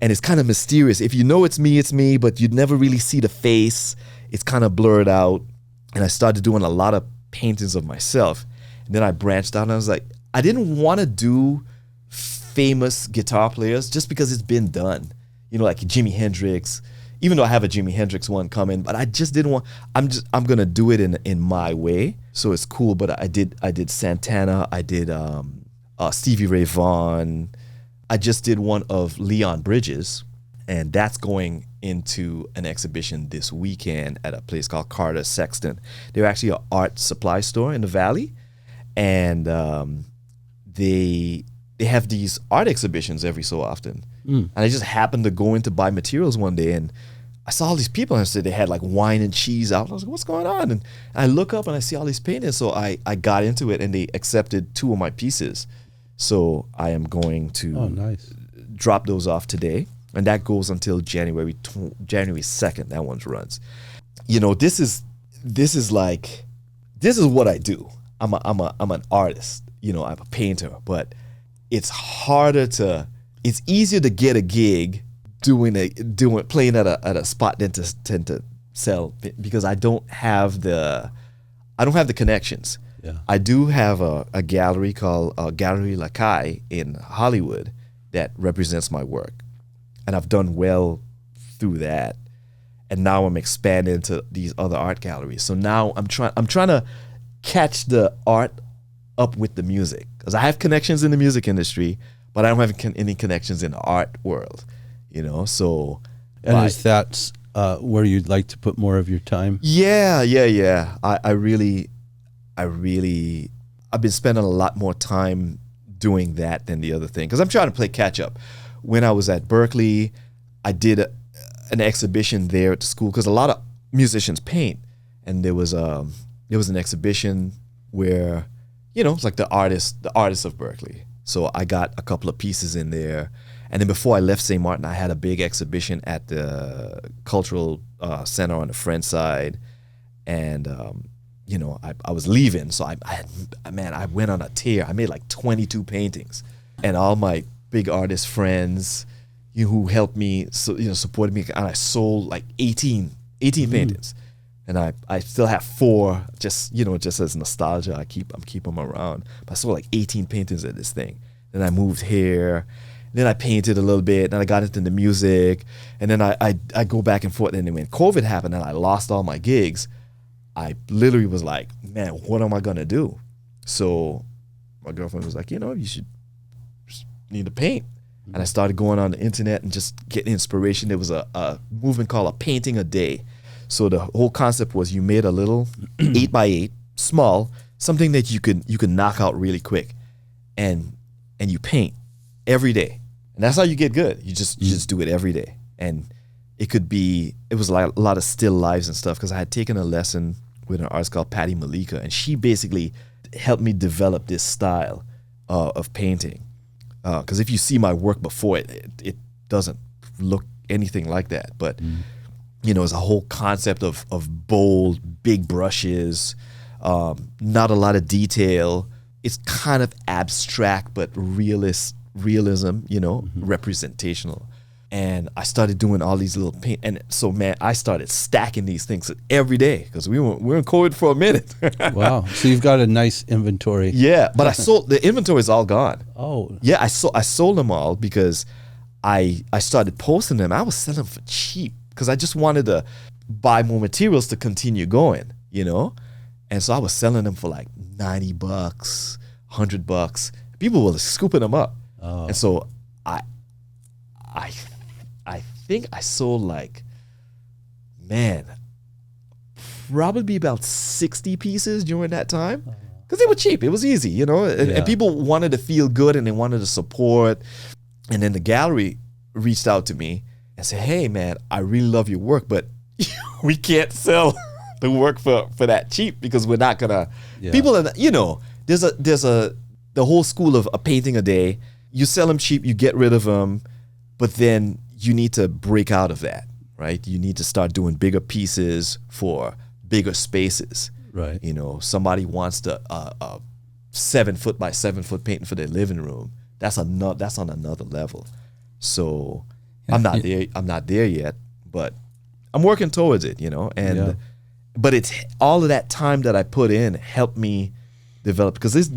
Speaker 1: it's kind of mysterious. If you know it's me, but you'd never really see the face. It's kind of blurred out. And I started doing a lot of paintings of myself. And then I branched out and I was like, I didn't want to do famous guitar players just because it's been done. Like Jimi Hendrix, even though I have a Jimi Hendrix one coming, but I just didn't want, I'm going to do it in my way. So it's cool. But I did Santana. I did Stevie Ray Vaughan. I just did one of Leon Bridges, and that's going into an exhibition this weekend at a place called Carter Sexton. They're actually an art supply store in the Valley, and they have these art exhibitions every so often. And I just happened to go in to buy materials one day, and I saw all these people, and I said they had like wine and cheese out. I was like, what's going on? And I look up and I see all these paintings, so I got into it, and they accepted 2 of my pieces. So I am going to drop those off today, and that goes until January 2nd. That one runs. This is what I do. I'm an artist. I'm a painter, but it's easier to get a gig playing at a spot than to sell, because I don't have the connections. Yeah. I do have a gallery called Gallery Lacaille in Hollywood that represents my work. And I've done well through that. And now I'm expanding to these other art galleries. So now I'm trying to catch the art up with the music. Because I have connections in the music industry, but I don't have any connections in the art world. So...
Speaker 4: And is that where you'd like to put more of your time?
Speaker 1: Yeah. I've been spending a lot more time doing that than the other thing, because I'm trying to play catch up. When I was at Berklee, I did an exhibition there at the school, because a lot of musicians paint, and there was an exhibition where it's like the artists of Berklee. So I got a couple of pieces in there, and then before I left St. Maarten, I had a big exhibition at the Cultural Center on the French side, and I was leaving, so I went on a tear. I made like 22 paintings, and all my big artist friends, who helped me, supported me, and I sold like 18 paintings, and I still have 4, just as nostalgia. I'm keep them around. But I sold like 18 paintings at this thing. Then I moved here. Then I painted a little bit. Then I got into the music, and then I go back and forth. And then when COVID happened, and I lost all my gigs, I literally was like, man, what am I gonna do? So my girlfriend was like, you need to paint. And I started going on the internet and just getting inspiration. There was a movement called a painting a day. So the whole concept was you made a little 8x8, small, something that you can knock out really quick, and you paint every day. And that's how you get good. You just do it every day. And it was like a lot of still lives and stuff, because I had taken a lesson with an artist called Patty Malika, and she basically helped me develop this style of painting. Because if you see my work before it doesn't look anything like that. But it's a whole concept of bold, big brushes, not a lot of detail. It's kind of abstract but realism, representational. And I started doing all these little paint, and so man, I started stacking these things every day, because we were in COVID for a minute.
Speaker 4: Wow! So you've got a nice inventory.
Speaker 1: Yeah, but the inventory is all gone.
Speaker 4: Oh.
Speaker 1: Yeah, I sold them all because I started posting them. I was selling them for cheap because I just wanted to buy more materials to continue going, And so I was selling them for like $90, $100. People were scooping them up, and so I think I sold probably about 60 pieces during that time, because they were cheap. It was easy, and people wanted to feel good and they wanted to support. And then the gallery reached out to me and said, "Hey man, I really love your work, but we can't sell the work for that cheap, because we're not gonna." People are, there's the whole school of a painting a day. You sell them cheap, you get rid of them, but then you need to break out of that, right? You need to start doing bigger pieces for bigger spaces.
Speaker 4: Right.
Speaker 1: Somebody wants a 7 foot by 7 foot painting for their living room. That's on another level. So I'm not there yet, but I'm working towards it, but it's all of that time that I put in helped me develop, because this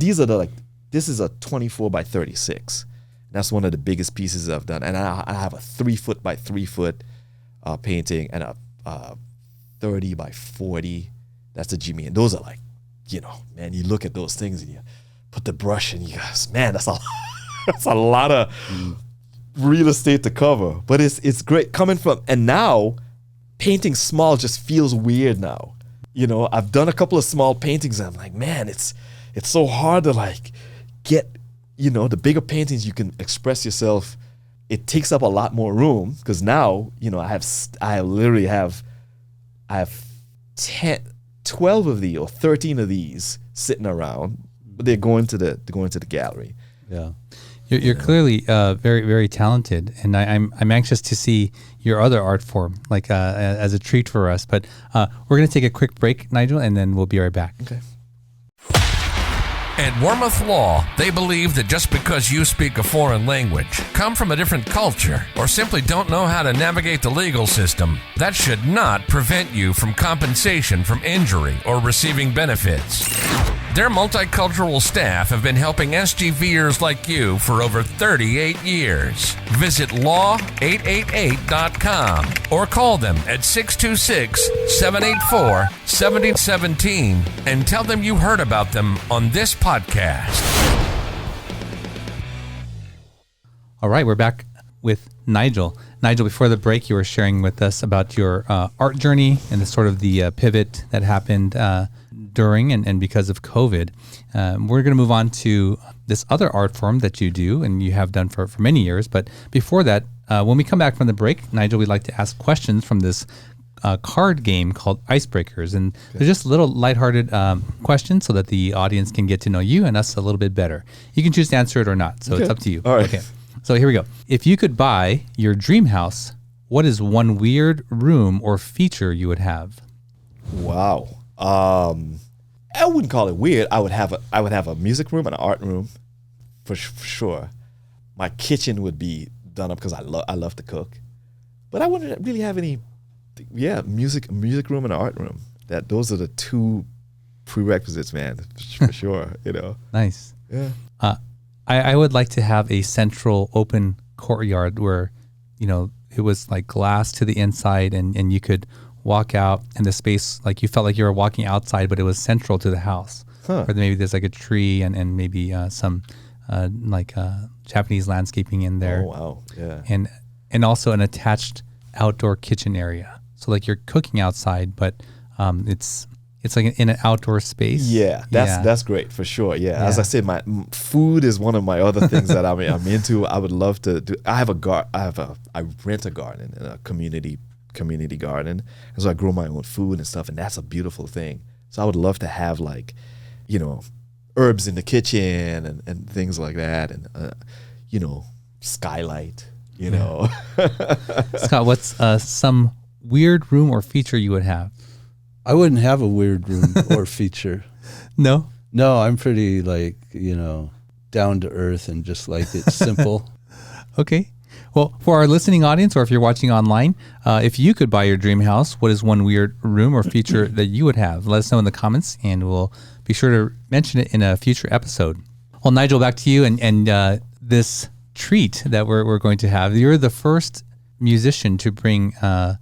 Speaker 1: is a 24 by 36. That's one of the biggest pieces I've done. And I have a 3 foot by 3 foot painting, and a 30 by 40. That's a Jimmy. And those are man, you look at those things and you put the brush and you go, man, that's a lot of real estate to cover. But it's great coming from, and now painting small just feels weird now. I've done a couple of small paintings and I'm like, man, it's so hard to get, the bigger paintings, you can express yourself. It takes up a lot more room, because now, I literally have 12 of these or 13 of these sitting around, but they're going to the gallery.
Speaker 3: Yeah. You're clearly very, very talented, and I'm anxious to see your other art form, as a treat for us. But we're going to take a quick break, Nigel, and then we'll be right back.
Speaker 1: Okay.
Speaker 5: At Wormuth Law, they believe that just because you speak a foreign language, come from a different culture, or simply don't know how to navigate the legal system, that should not prevent you from compensation from injury or receiving benefits. Their multicultural staff have been helping SGVers like you for over 38 years. Visit law888.com or call them at 626-784-7017 and tell them you heard about them on this podcast.
Speaker 3: All right, we're back with Nigel. Nigel, before the break, you were sharing with us about your art journey and the pivot that happened during and because of COVID. We're going to move on to this other art form that you do and you have done for many years. But before that, when we come back from the break, Nigel, we'd like to ask questions from this card game called Icebreakers. And they're just little lighthearted questions so that the audience can get to know you and us a little bit better. You can choose to answer it or not, so it's up to you.
Speaker 1: All right.
Speaker 3: Okay. So here we go. If you could buy your dream house, what is one weird room or feature you would have?
Speaker 1: Wow. I wouldn't call it weird. I would have a music room and an art room, for sure. My kitchen would be done up because I love to cook, but I wouldn't really have any. Yeah, music room and an art room. Those are the two prerequisites, man, for sure.
Speaker 3: Nice.
Speaker 1: Yeah.
Speaker 3: I would like to have a central open courtyard where, it was like glass to the inside and you could walk out and the space, you felt like you were walking outside, but it was central to the house. Or maybe there's a tree and maybe some Japanese landscaping in there.
Speaker 1: Oh, wow. Yeah.
Speaker 3: And also an attached outdoor kitchen area. So you're cooking outside, but it's It's like in an outdoor space.
Speaker 1: Yeah, that's great for sure. Yeah, as I said, my food is one of my other things that I'm into. I would love to do. I rent a garden in a community garden, and so I grow my own food and stuff, and that's a beautiful thing. So I would love to have like, herbs in the kitchen and things like that, and skylight.
Speaker 3: Scott, what's some weird room or feature you would have?
Speaker 4: I wouldn't have a weird room or feature.
Speaker 3: No?
Speaker 4: No, I'm pretty down to earth and just like it's simple.
Speaker 3: Okay. Well, for our listening audience, or if you're watching online, if you could buy your dream house, what is one weird room or feature that you would have? Let us know in the comments, and we'll be sure to mention it in a future episode. Well, Nigel, back to you and this treat that we're going to have. You're the first musician to bring, I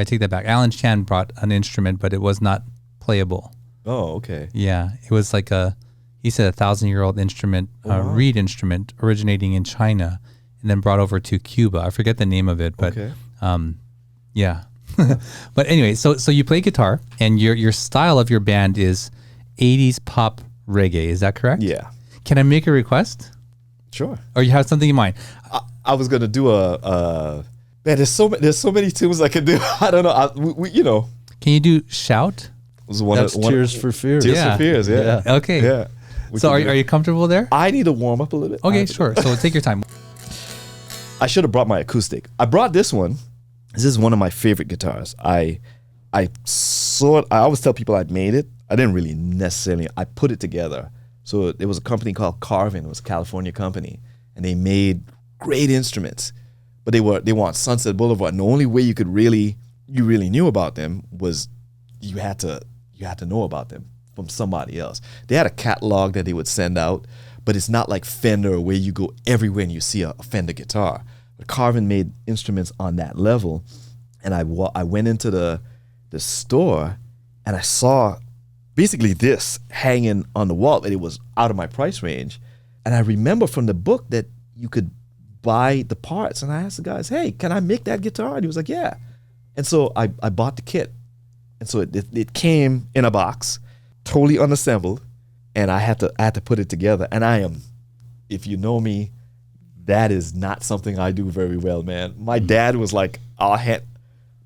Speaker 3: take that back. Alan Chan brought an instrument, but it was not playable.
Speaker 1: Oh, okay.
Speaker 3: Yeah, it was like he said 1,000-year-old instrument, reed instrument originating in China and then brought over to Cuba. I forget the name of it, but yeah. But anyway, so you play guitar, and your style of your band is 80s pop reggae. Is that correct?
Speaker 1: Yeah.
Speaker 3: Can I make a request?
Speaker 1: Sure.
Speaker 3: Or you have something in mind?
Speaker 1: I was gonna do man, there's so many tunes I can do. I don't know.
Speaker 3: Can you do Shout?
Speaker 4: That's Tears for Fears.
Speaker 1: Tears for Fears, yeah.
Speaker 3: Okay.
Speaker 1: Yeah.
Speaker 3: So are you comfortable there?
Speaker 1: I need to warm up a little bit.
Speaker 3: Okay, sure. So take your time.
Speaker 1: I should have brought my acoustic. I brought this one. This is one of my favorite guitars. I always tell people I made it. I didn't really necessarily. I put it together. So it was a company called Carvin. It was a California company, and they made great instruments. But they were on Sunset Boulevard, and the only way you really knew about them was you had to know about them from somebody else. They had a catalog that they would send out, but it's not like Fender where you go everywhere and you see a Fender guitar. But Carvin made instruments on that level, and I went into the store and I saw basically this hanging on the wall, and it was out of my price range. And I remember from the book that you could buy the parts, and I asked the guys, "Hey, can I make that guitar?" And he was like, "Yeah." And so I bought the kit, and so it came in a box, totally unassembled, and I had to put it together. And I am, if you know me, that is not something I do very well, man. My dad was like, "I'll hand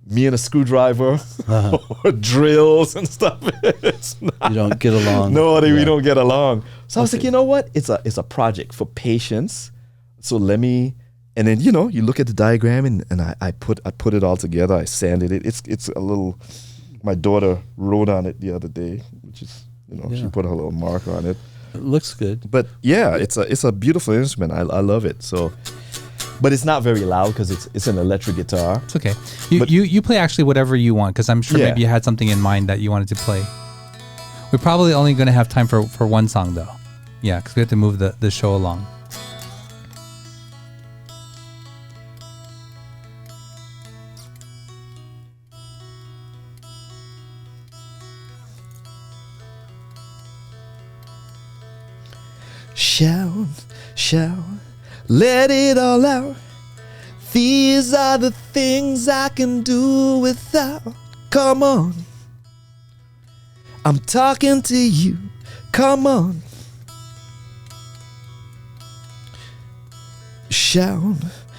Speaker 1: me and a screwdriver or drills and stuff." You
Speaker 4: don't get along.
Speaker 1: No, we don't get along. So I was like, you know what? It's a project for patience. So let me, and then you look at the diagram, and I put it all together. I sanded it. It's a little. My daughter wrote on it the other day, which is she put her little mark on it.
Speaker 4: It looks good.
Speaker 1: But yeah, it's a beautiful instrument. I love it. So, but it's not very loud because it's an electric guitar.
Speaker 3: It's okay. You play actually whatever you want, because I'm sure maybe you had something in mind that you wanted to play. We're probably only going to have time for one song though. Yeah, because we have to move the show along.
Speaker 1: Shout, shout, let it all out. These are the things I can do without. Come on, I'm talking to you. Come on. Shout,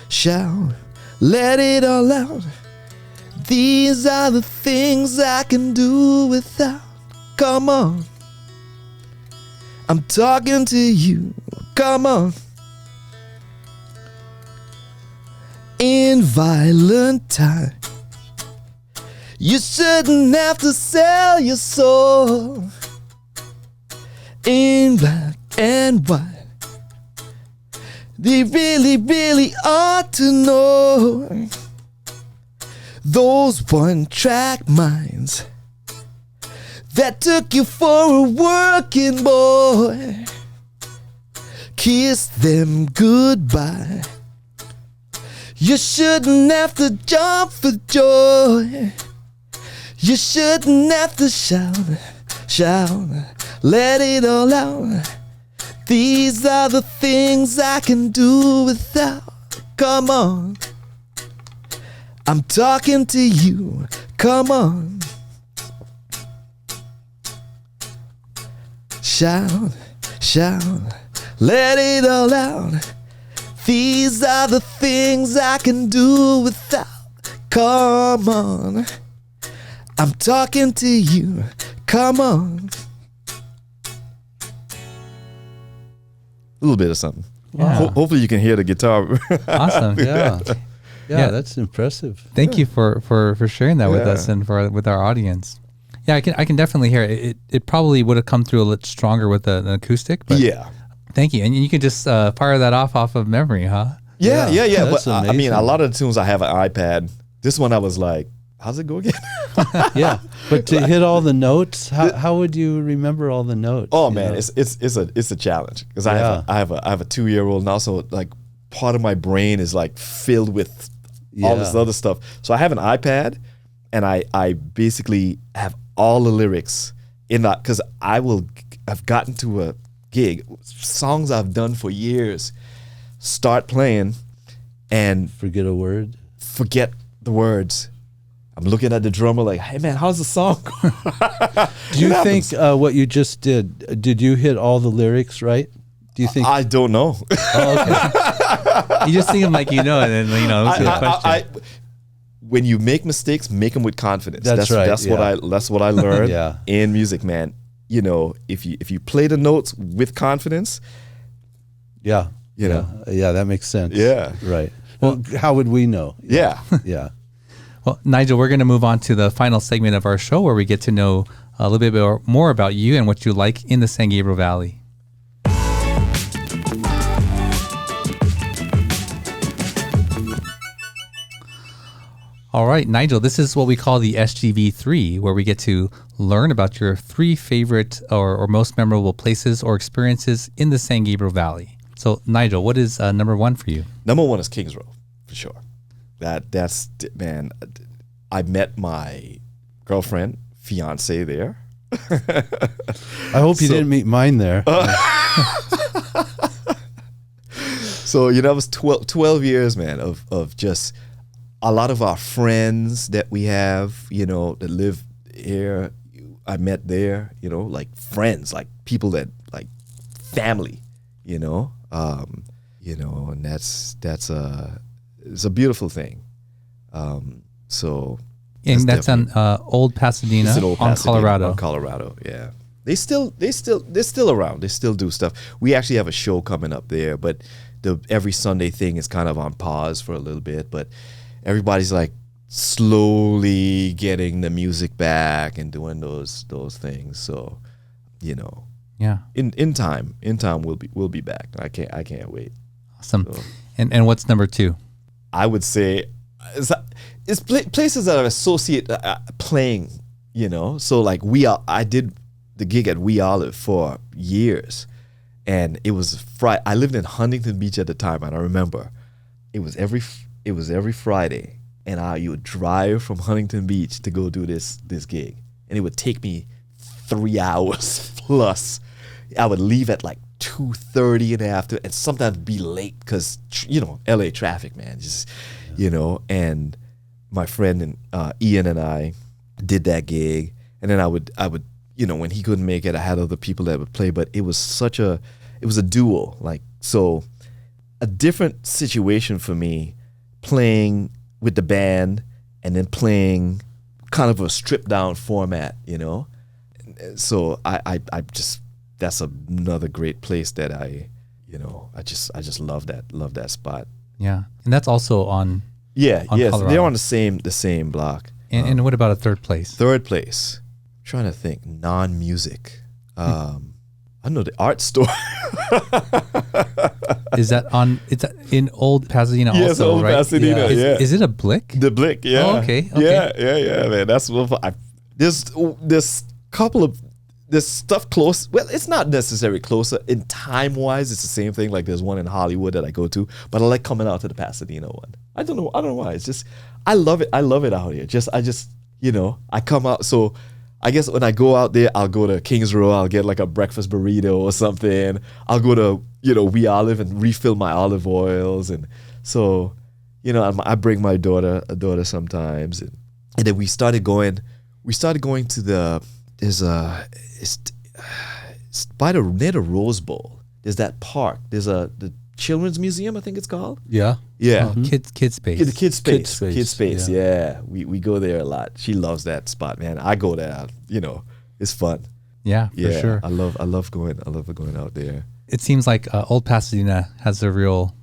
Speaker 1: shout, let it all out. These are the things I can do without. Come on, I'm talking to you. Come on. In violent time, you shouldn't have to sell your soul. In black and white, they really, really ought to know. Those one-track minds that took you for a working boy, kiss them goodbye. You shouldn't have to jump for joy. You shouldn't have to shout, shout, let it all out. These are the things I can do without. Come on, I'm talking to you. Come on. shout, shout, let it all out. These are the things I can do without. Come on, I'm talking to you. Come on. A little bit of something.
Speaker 3: Wow.
Speaker 1: Hopefully you can hear the guitar.
Speaker 3: Awesome.
Speaker 4: Yeah.
Speaker 3: Yeah.
Speaker 4: Yeah, that's impressive.
Speaker 3: Thank you for sharing that with
Speaker 1: Yeah.
Speaker 3: us and with our audience. Yeah, I can definitely hear it. It probably would have come through a little stronger with an acoustic. But
Speaker 1: Yeah.
Speaker 3: Thank you. And you can just fire that off of memory, huh?
Speaker 1: Yeah.
Speaker 4: That's
Speaker 1: But I mean,
Speaker 4: amazing.
Speaker 1: a lot of the tunes I have an iPad. This one I was like, how's it go again?
Speaker 4: Yeah, but to hit all the notes, how would you remember all the notes?
Speaker 1: Oh
Speaker 4: you
Speaker 1: man,
Speaker 4: know?
Speaker 1: it's a challenge because
Speaker 4: Yeah.
Speaker 1: I have a 2-year-old now, so like part of my brain is like filled with all this
Speaker 4: Yeah.
Speaker 1: other stuff. So I have an iPad, and I basically have all the lyrics in that because I've gotten to a gig, songs I've done for years, start playing, and
Speaker 4: Forget a word.
Speaker 1: forget the words. I'm looking at the drummer like, hey man, how's the song?
Speaker 4: Do you think what you just did you hit all the lyrics right? Do you think?
Speaker 1: I don't know.
Speaker 3: You just think them like you know, and then that's a question.
Speaker 1: When you make mistakes, make them with confidence.
Speaker 4: That's right,
Speaker 1: That's what I learned
Speaker 4: Yeah.
Speaker 1: in music, man. You know, if you play the notes with confidence,
Speaker 4: Yeah.
Speaker 1: You know.
Speaker 4: Yeah, that makes sense.
Speaker 1: Yeah.
Speaker 4: Right. Well, how would we know?
Speaker 1: yeah.
Speaker 4: Yeah.
Speaker 3: Well, Nigel, we're going to move on to the final segment of our show where we get to know a little bit more about you and what you like in the San Gabriel Valley. All right, Nigel, this is what we call the SGV3, where we get to learn about your 3 favorite or most memorable places or experiences in the San Gabriel Valley. So, Nigel, what is number 1 for you?
Speaker 1: Number 1 is Kings Row, for sure. That's man. I met my girlfriend, fiance there.
Speaker 4: I hope you didn't meet mine there.
Speaker 1: So it was 12 years, man, of just a lot of our friends that we have, that live here. I met there, like friends, like people that like family, and it's a beautiful thing. So.
Speaker 3: And that's on Old Pasadena,
Speaker 1: It's in Old
Speaker 3: on
Speaker 1: Pasadena,
Speaker 3: Colorado.
Speaker 1: on Colorado, yeah. They're still around. They still do stuff. We actually have a show coming up there, but the every Sunday thing is kind of on pause for a little bit. But everybody's like slowly getting the music back and doing those things. So,
Speaker 3: Yeah,
Speaker 1: in time we'll be back. I can't wait.
Speaker 3: awesome.
Speaker 1: So.
Speaker 3: And what's number 2?
Speaker 1: I would say it's places that are associate playing, So like I did the gig at We Olive for years, and it was Friday. I lived in Huntington Beach at the time, and I remember it was every Friday, and you would drive from Huntington Beach to go do this gig, and it would take me 3 hours plus. I would leave at like 2:30 in the afternoon, and sometimes be late because LA traffic, man. Just and my friend and Ian and I did that gig, and then I would when he couldn't make it, I had other people that would play, but it was a duo, like, so a different situation for me playing with the band and then playing kind of a stripped down format, So I just, that's another great place that I just love that spot.
Speaker 3: Yeah, and that's also on.
Speaker 1: Yes,
Speaker 3: Colorado.
Speaker 1: they're on the same block.
Speaker 3: And what about a third place?
Speaker 1: Third place, I'm trying to think, non-music. I know the art store.
Speaker 3: Is that on? It's in Old Pasadena also,
Speaker 1: Yes, Old
Speaker 3: right?
Speaker 1: Pasadena,
Speaker 3: Is,
Speaker 1: yeah.
Speaker 3: is it a Blick?
Speaker 1: The Blick, yeah.
Speaker 3: Oh, okay.
Speaker 1: Yeah, man. That's what there's couple of there's stuff close. Well, it's not necessarily closer in time wise. It's the same thing. Like there's one in Hollywood that I go to, but I like coming out to the Pasadena one. I don't know why. It's just I love it. I love it out here. I come out. So I guess when I go out there, I'll go to Kings Row. I'll get like a breakfast burrito or something. I'll go to We Olive and refill my olive oils, and so I bring my daughter sometimes, and then we started going to the near the Rose Bowl. There's that park. There's the Children's Museum, I think it's called.
Speaker 4: Yeah.
Speaker 1: Yeah.
Speaker 3: Kid space.
Speaker 1: The Kid Space.
Speaker 4: Kid Space,
Speaker 1: Yeah. We go there a lot. She loves that spot, man. I go there. It's fun.
Speaker 3: Yeah, for sure.
Speaker 1: I love going out there.
Speaker 3: It seems like Old Pasadena has a real,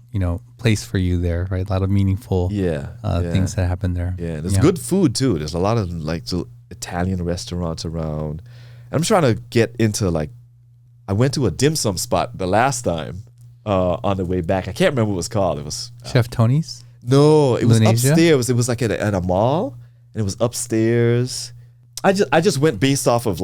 Speaker 3: place for you there, right? A lot of meaningful things that happen there.
Speaker 1: Yeah, there's good food too. There's a lot of like Italian restaurants around. I'm trying to get into I went to a dim sum spot the last time on the way back. I can't remember what it was called. It was
Speaker 3: Chef Tony's?
Speaker 1: No, it was
Speaker 3: Lunasia?
Speaker 1: upstairs. It was like at a mall, and it was upstairs. I just went based off of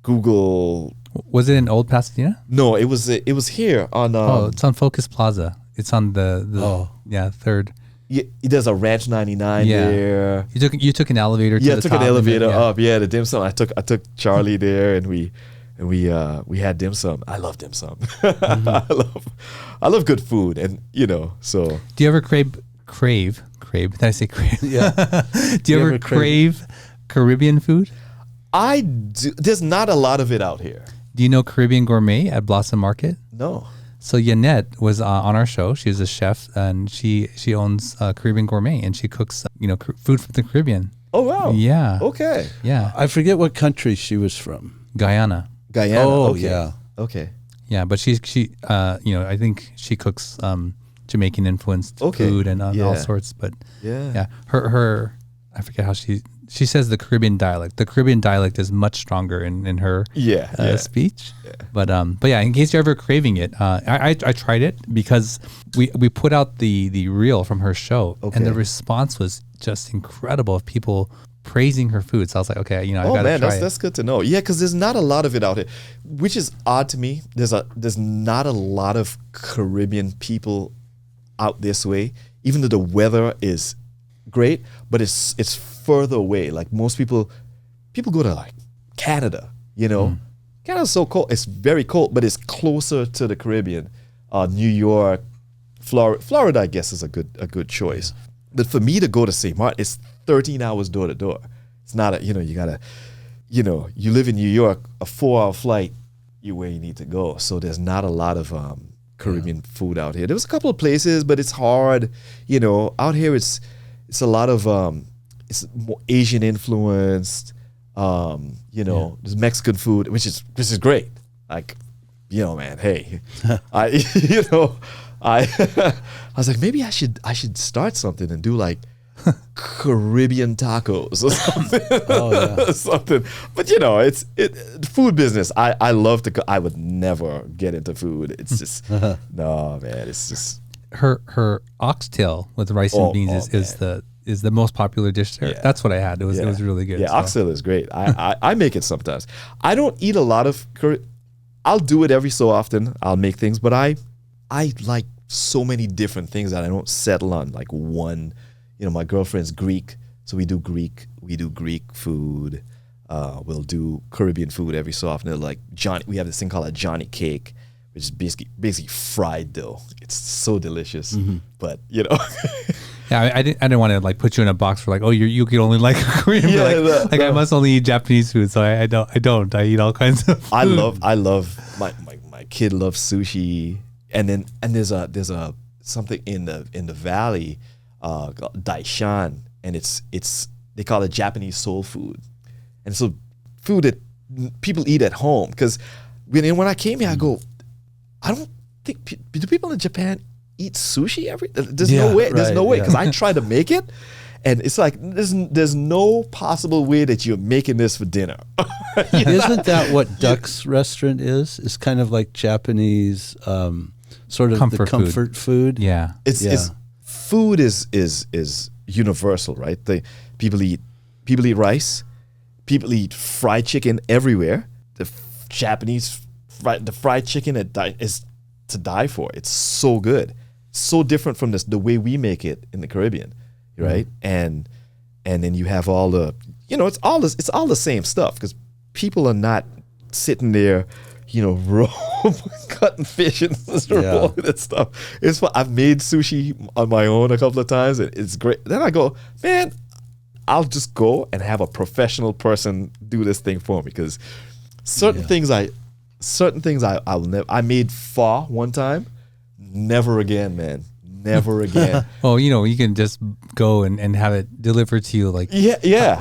Speaker 1: Google.
Speaker 3: Was it in Old Pasadena?
Speaker 1: No, it was here on.
Speaker 3: It's on Focus Plaza. It's on the third.
Speaker 1: Yeah, there's a Ranch 99 there.
Speaker 3: You took an elevator to the top.
Speaker 1: Yeah, I took an elevator up. Yeah, the dim sum. I took Charlie there, and we had dim sum. I love dim sum. I love good food, and so.
Speaker 3: Do you ever crave? Did I say crave?
Speaker 4: Yeah.
Speaker 3: Do you ever crave Caribbean food?
Speaker 1: I do. There's not a lot of it out here.
Speaker 3: Do you know Caribbean Gourmet at Blossom Market?
Speaker 1: No.
Speaker 3: So Yanette was on our show. She's a chef, and she owns Caribbean Gourmet, and she cooks food from the Caribbean.
Speaker 1: Oh wow.
Speaker 3: Yeah.
Speaker 1: Okay.
Speaker 3: Yeah.
Speaker 4: I forget what country she was from.
Speaker 3: Guyana.
Speaker 4: Oh,
Speaker 1: okay.
Speaker 4: yeah.
Speaker 1: Okay.
Speaker 3: Yeah, but she I think she cooks Jamaican influenced food and all sorts. But her I forget how she says the Caribbean dialect. The Caribbean dialect is much stronger in her speech. Yeah. But yeah, in case you're ever craving it, I tried it because we put out the reel from her show, and the response was just incredible of people praising her food. So I was like, okay, I gotta try it.
Speaker 1: That's good to know. Yeah, because there's not a lot of it out here, which is odd to me. There's not a lot of Caribbean people out this way, even though the weather is great, but it's further away. Like most people go to Canada, Canada's so cold. It's very cold, but it's closer to the Caribbean. New York, Florida, I guess, is a good choice. But for me to go to St. Maarten, it's 13 hours door to door. It's not you gotta, you live in New York, a 4-hour flight, you're where you need to go. So there's not a lot of Caribbean food out here. There was a couple of places, but it's hard. Out here it's a lot of it's more Asian influenced. There's Mexican food, which is great. Man, hey, I was like, maybe I should start something and do Caribbean tacos or something.
Speaker 4: Oh yeah,
Speaker 1: something. But it's food business. I love to. I would never get into food. It's just no, man. It's just
Speaker 3: her oxtail with rice and beans is the most popular dish there. Yeah. That's what I had. It was really good.
Speaker 1: Yeah, oxtail is great. I make it sometimes. I don't eat a lot of curry. I'll do it every so often. I'll make things, but I like so many different things that I don't settle on one. My girlfriend's Greek, so we do Greek food. We'll do Caribbean food every so often. We have this thing called a Johnny cake, which is basically fried dough. It's so delicious, but
Speaker 3: Yeah, I didn't want to put you in a box for you can only like Korean.
Speaker 1: Yeah,
Speaker 3: I must only eat Japanese food, so I don't. I eat all kinds of food.
Speaker 1: I love my kid loves sushi, and there's a something in the valley called Daishan, and it's they call it Japanese soul food, and so food that people eat at home. Because when I came here, I go, I don't think do people in Japan eat sushi there's no way. There's no way, because I try to make it, and it's there's no possible way that you're making this for dinner.
Speaker 4: Isn't that what Duck's restaurant is? It's kind of like Japanese sort of comfort food.
Speaker 3: Yeah.
Speaker 1: It's food is universal, right? People eat rice, people eat fried chicken everywhere. The Japanese fried chicken is to die for. It's so good. So different from the way we make it in the Caribbean, right? And then you have all the it's all the same stuff, because people are not sitting there cutting fish and rolling that stuff. It's fun. I've made sushi on my own a couple of times, and it's great. Then I go, man, I'll just go and have a professional person do this thing for me, because certain things I certain things I'll never. I made pho one time. Never again, man. Never again.
Speaker 3: Well, you can just go and have it delivered to you like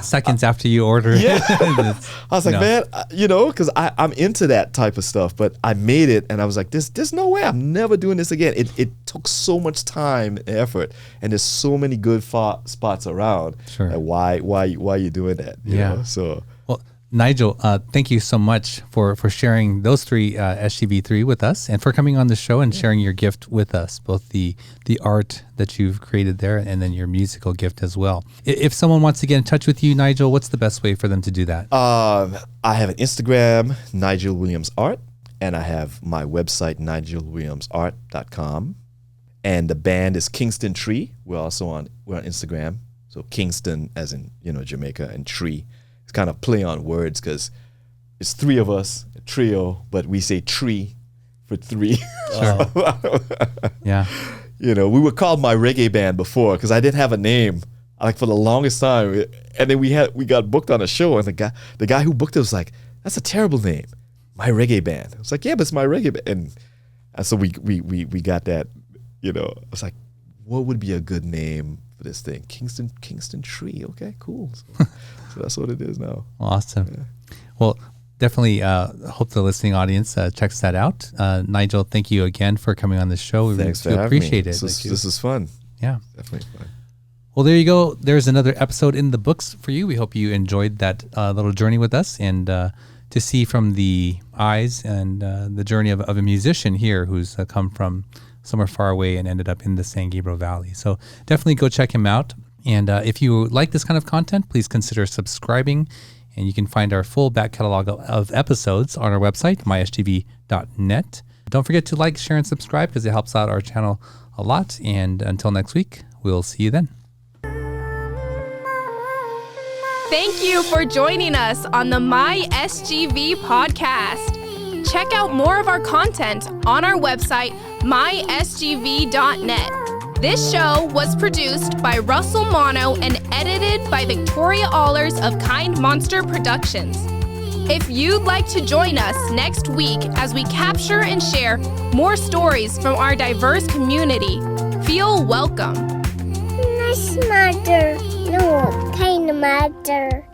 Speaker 3: seconds after you order.
Speaker 1: Yeah. I was like, man, because I'm into that type of stuff. But I made it, and I was like, there's no way I'm never doing this again. It took so much time and effort, and there's so many good spots around.
Speaker 3: Sure.
Speaker 1: And why are you doing that? You know? So.
Speaker 3: Well, Nigel, thank you so much for sharing those three SGV3 with us, and for coming on the show and sharing your gift with us, both the art that you've created there and then your musical gift as well. If someone wants to get in touch with you, Nigel, what's the best way for them to do that?
Speaker 1: I have an Instagram, Nigel Williams Art, and I have my website, nigelwilliamsart.com, and the band is Kingston Tree. We're on Instagram, so Kingston as in Jamaica, and Tree. It's kind of play on words because it's three of us, a trio, but we say tree for three.
Speaker 3: Sure. Yeah.
Speaker 1: We were called my reggae band before because I didn't have a name like for the longest time. And then we got booked on a show, and the guy who booked it was like, "That's a terrible name, my reggae band." I was like, "Yeah, but it's my reggae band." And so we got that. I was like, what would be a good name for this thing? Kingston Tree. Okay, cool. So that's what it is now.
Speaker 3: Awesome.
Speaker 1: Yeah.
Speaker 3: Well, definitely hope the listening audience checks that out. Nigel, thank you again for coming on the show.
Speaker 1: Thanks
Speaker 3: we
Speaker 1: for having
Speaker 3: appreciate
Speaker 1: me.
Speaker 3: it.
Speaker 1: This is fun.
Speaker 3: Yeah.
Speaker 1: Definitely fun.
Speaker 3: Well, there you go. There's another episode in the books for you. We hope you enjoyed that little journey with us, and to see from the eyes and the journey of a musician here who's come from somewhere far away and ended up in the San Gabriel Valley. So definitely go check him out. And if you like this kind of content, please consider subscribing. And you can find our full back catalog of episodes on our website, mysgv.net. Don't forget to like, share, and subscribe because it helps out our channel a lot. And until next week, we'll see you then.
Speaker 2: Thank you for joining us on the My SGV podcast. Check out more of our content on our website, mysgv.net. This show was produced by Russell Mono and edited by Victoria Allers of Kind Monster Productions. If you'd like to join us next week as we capture and share more stories from our diverse community, feel welcome.
Speaker 6: Nice matter. No, kind of matter.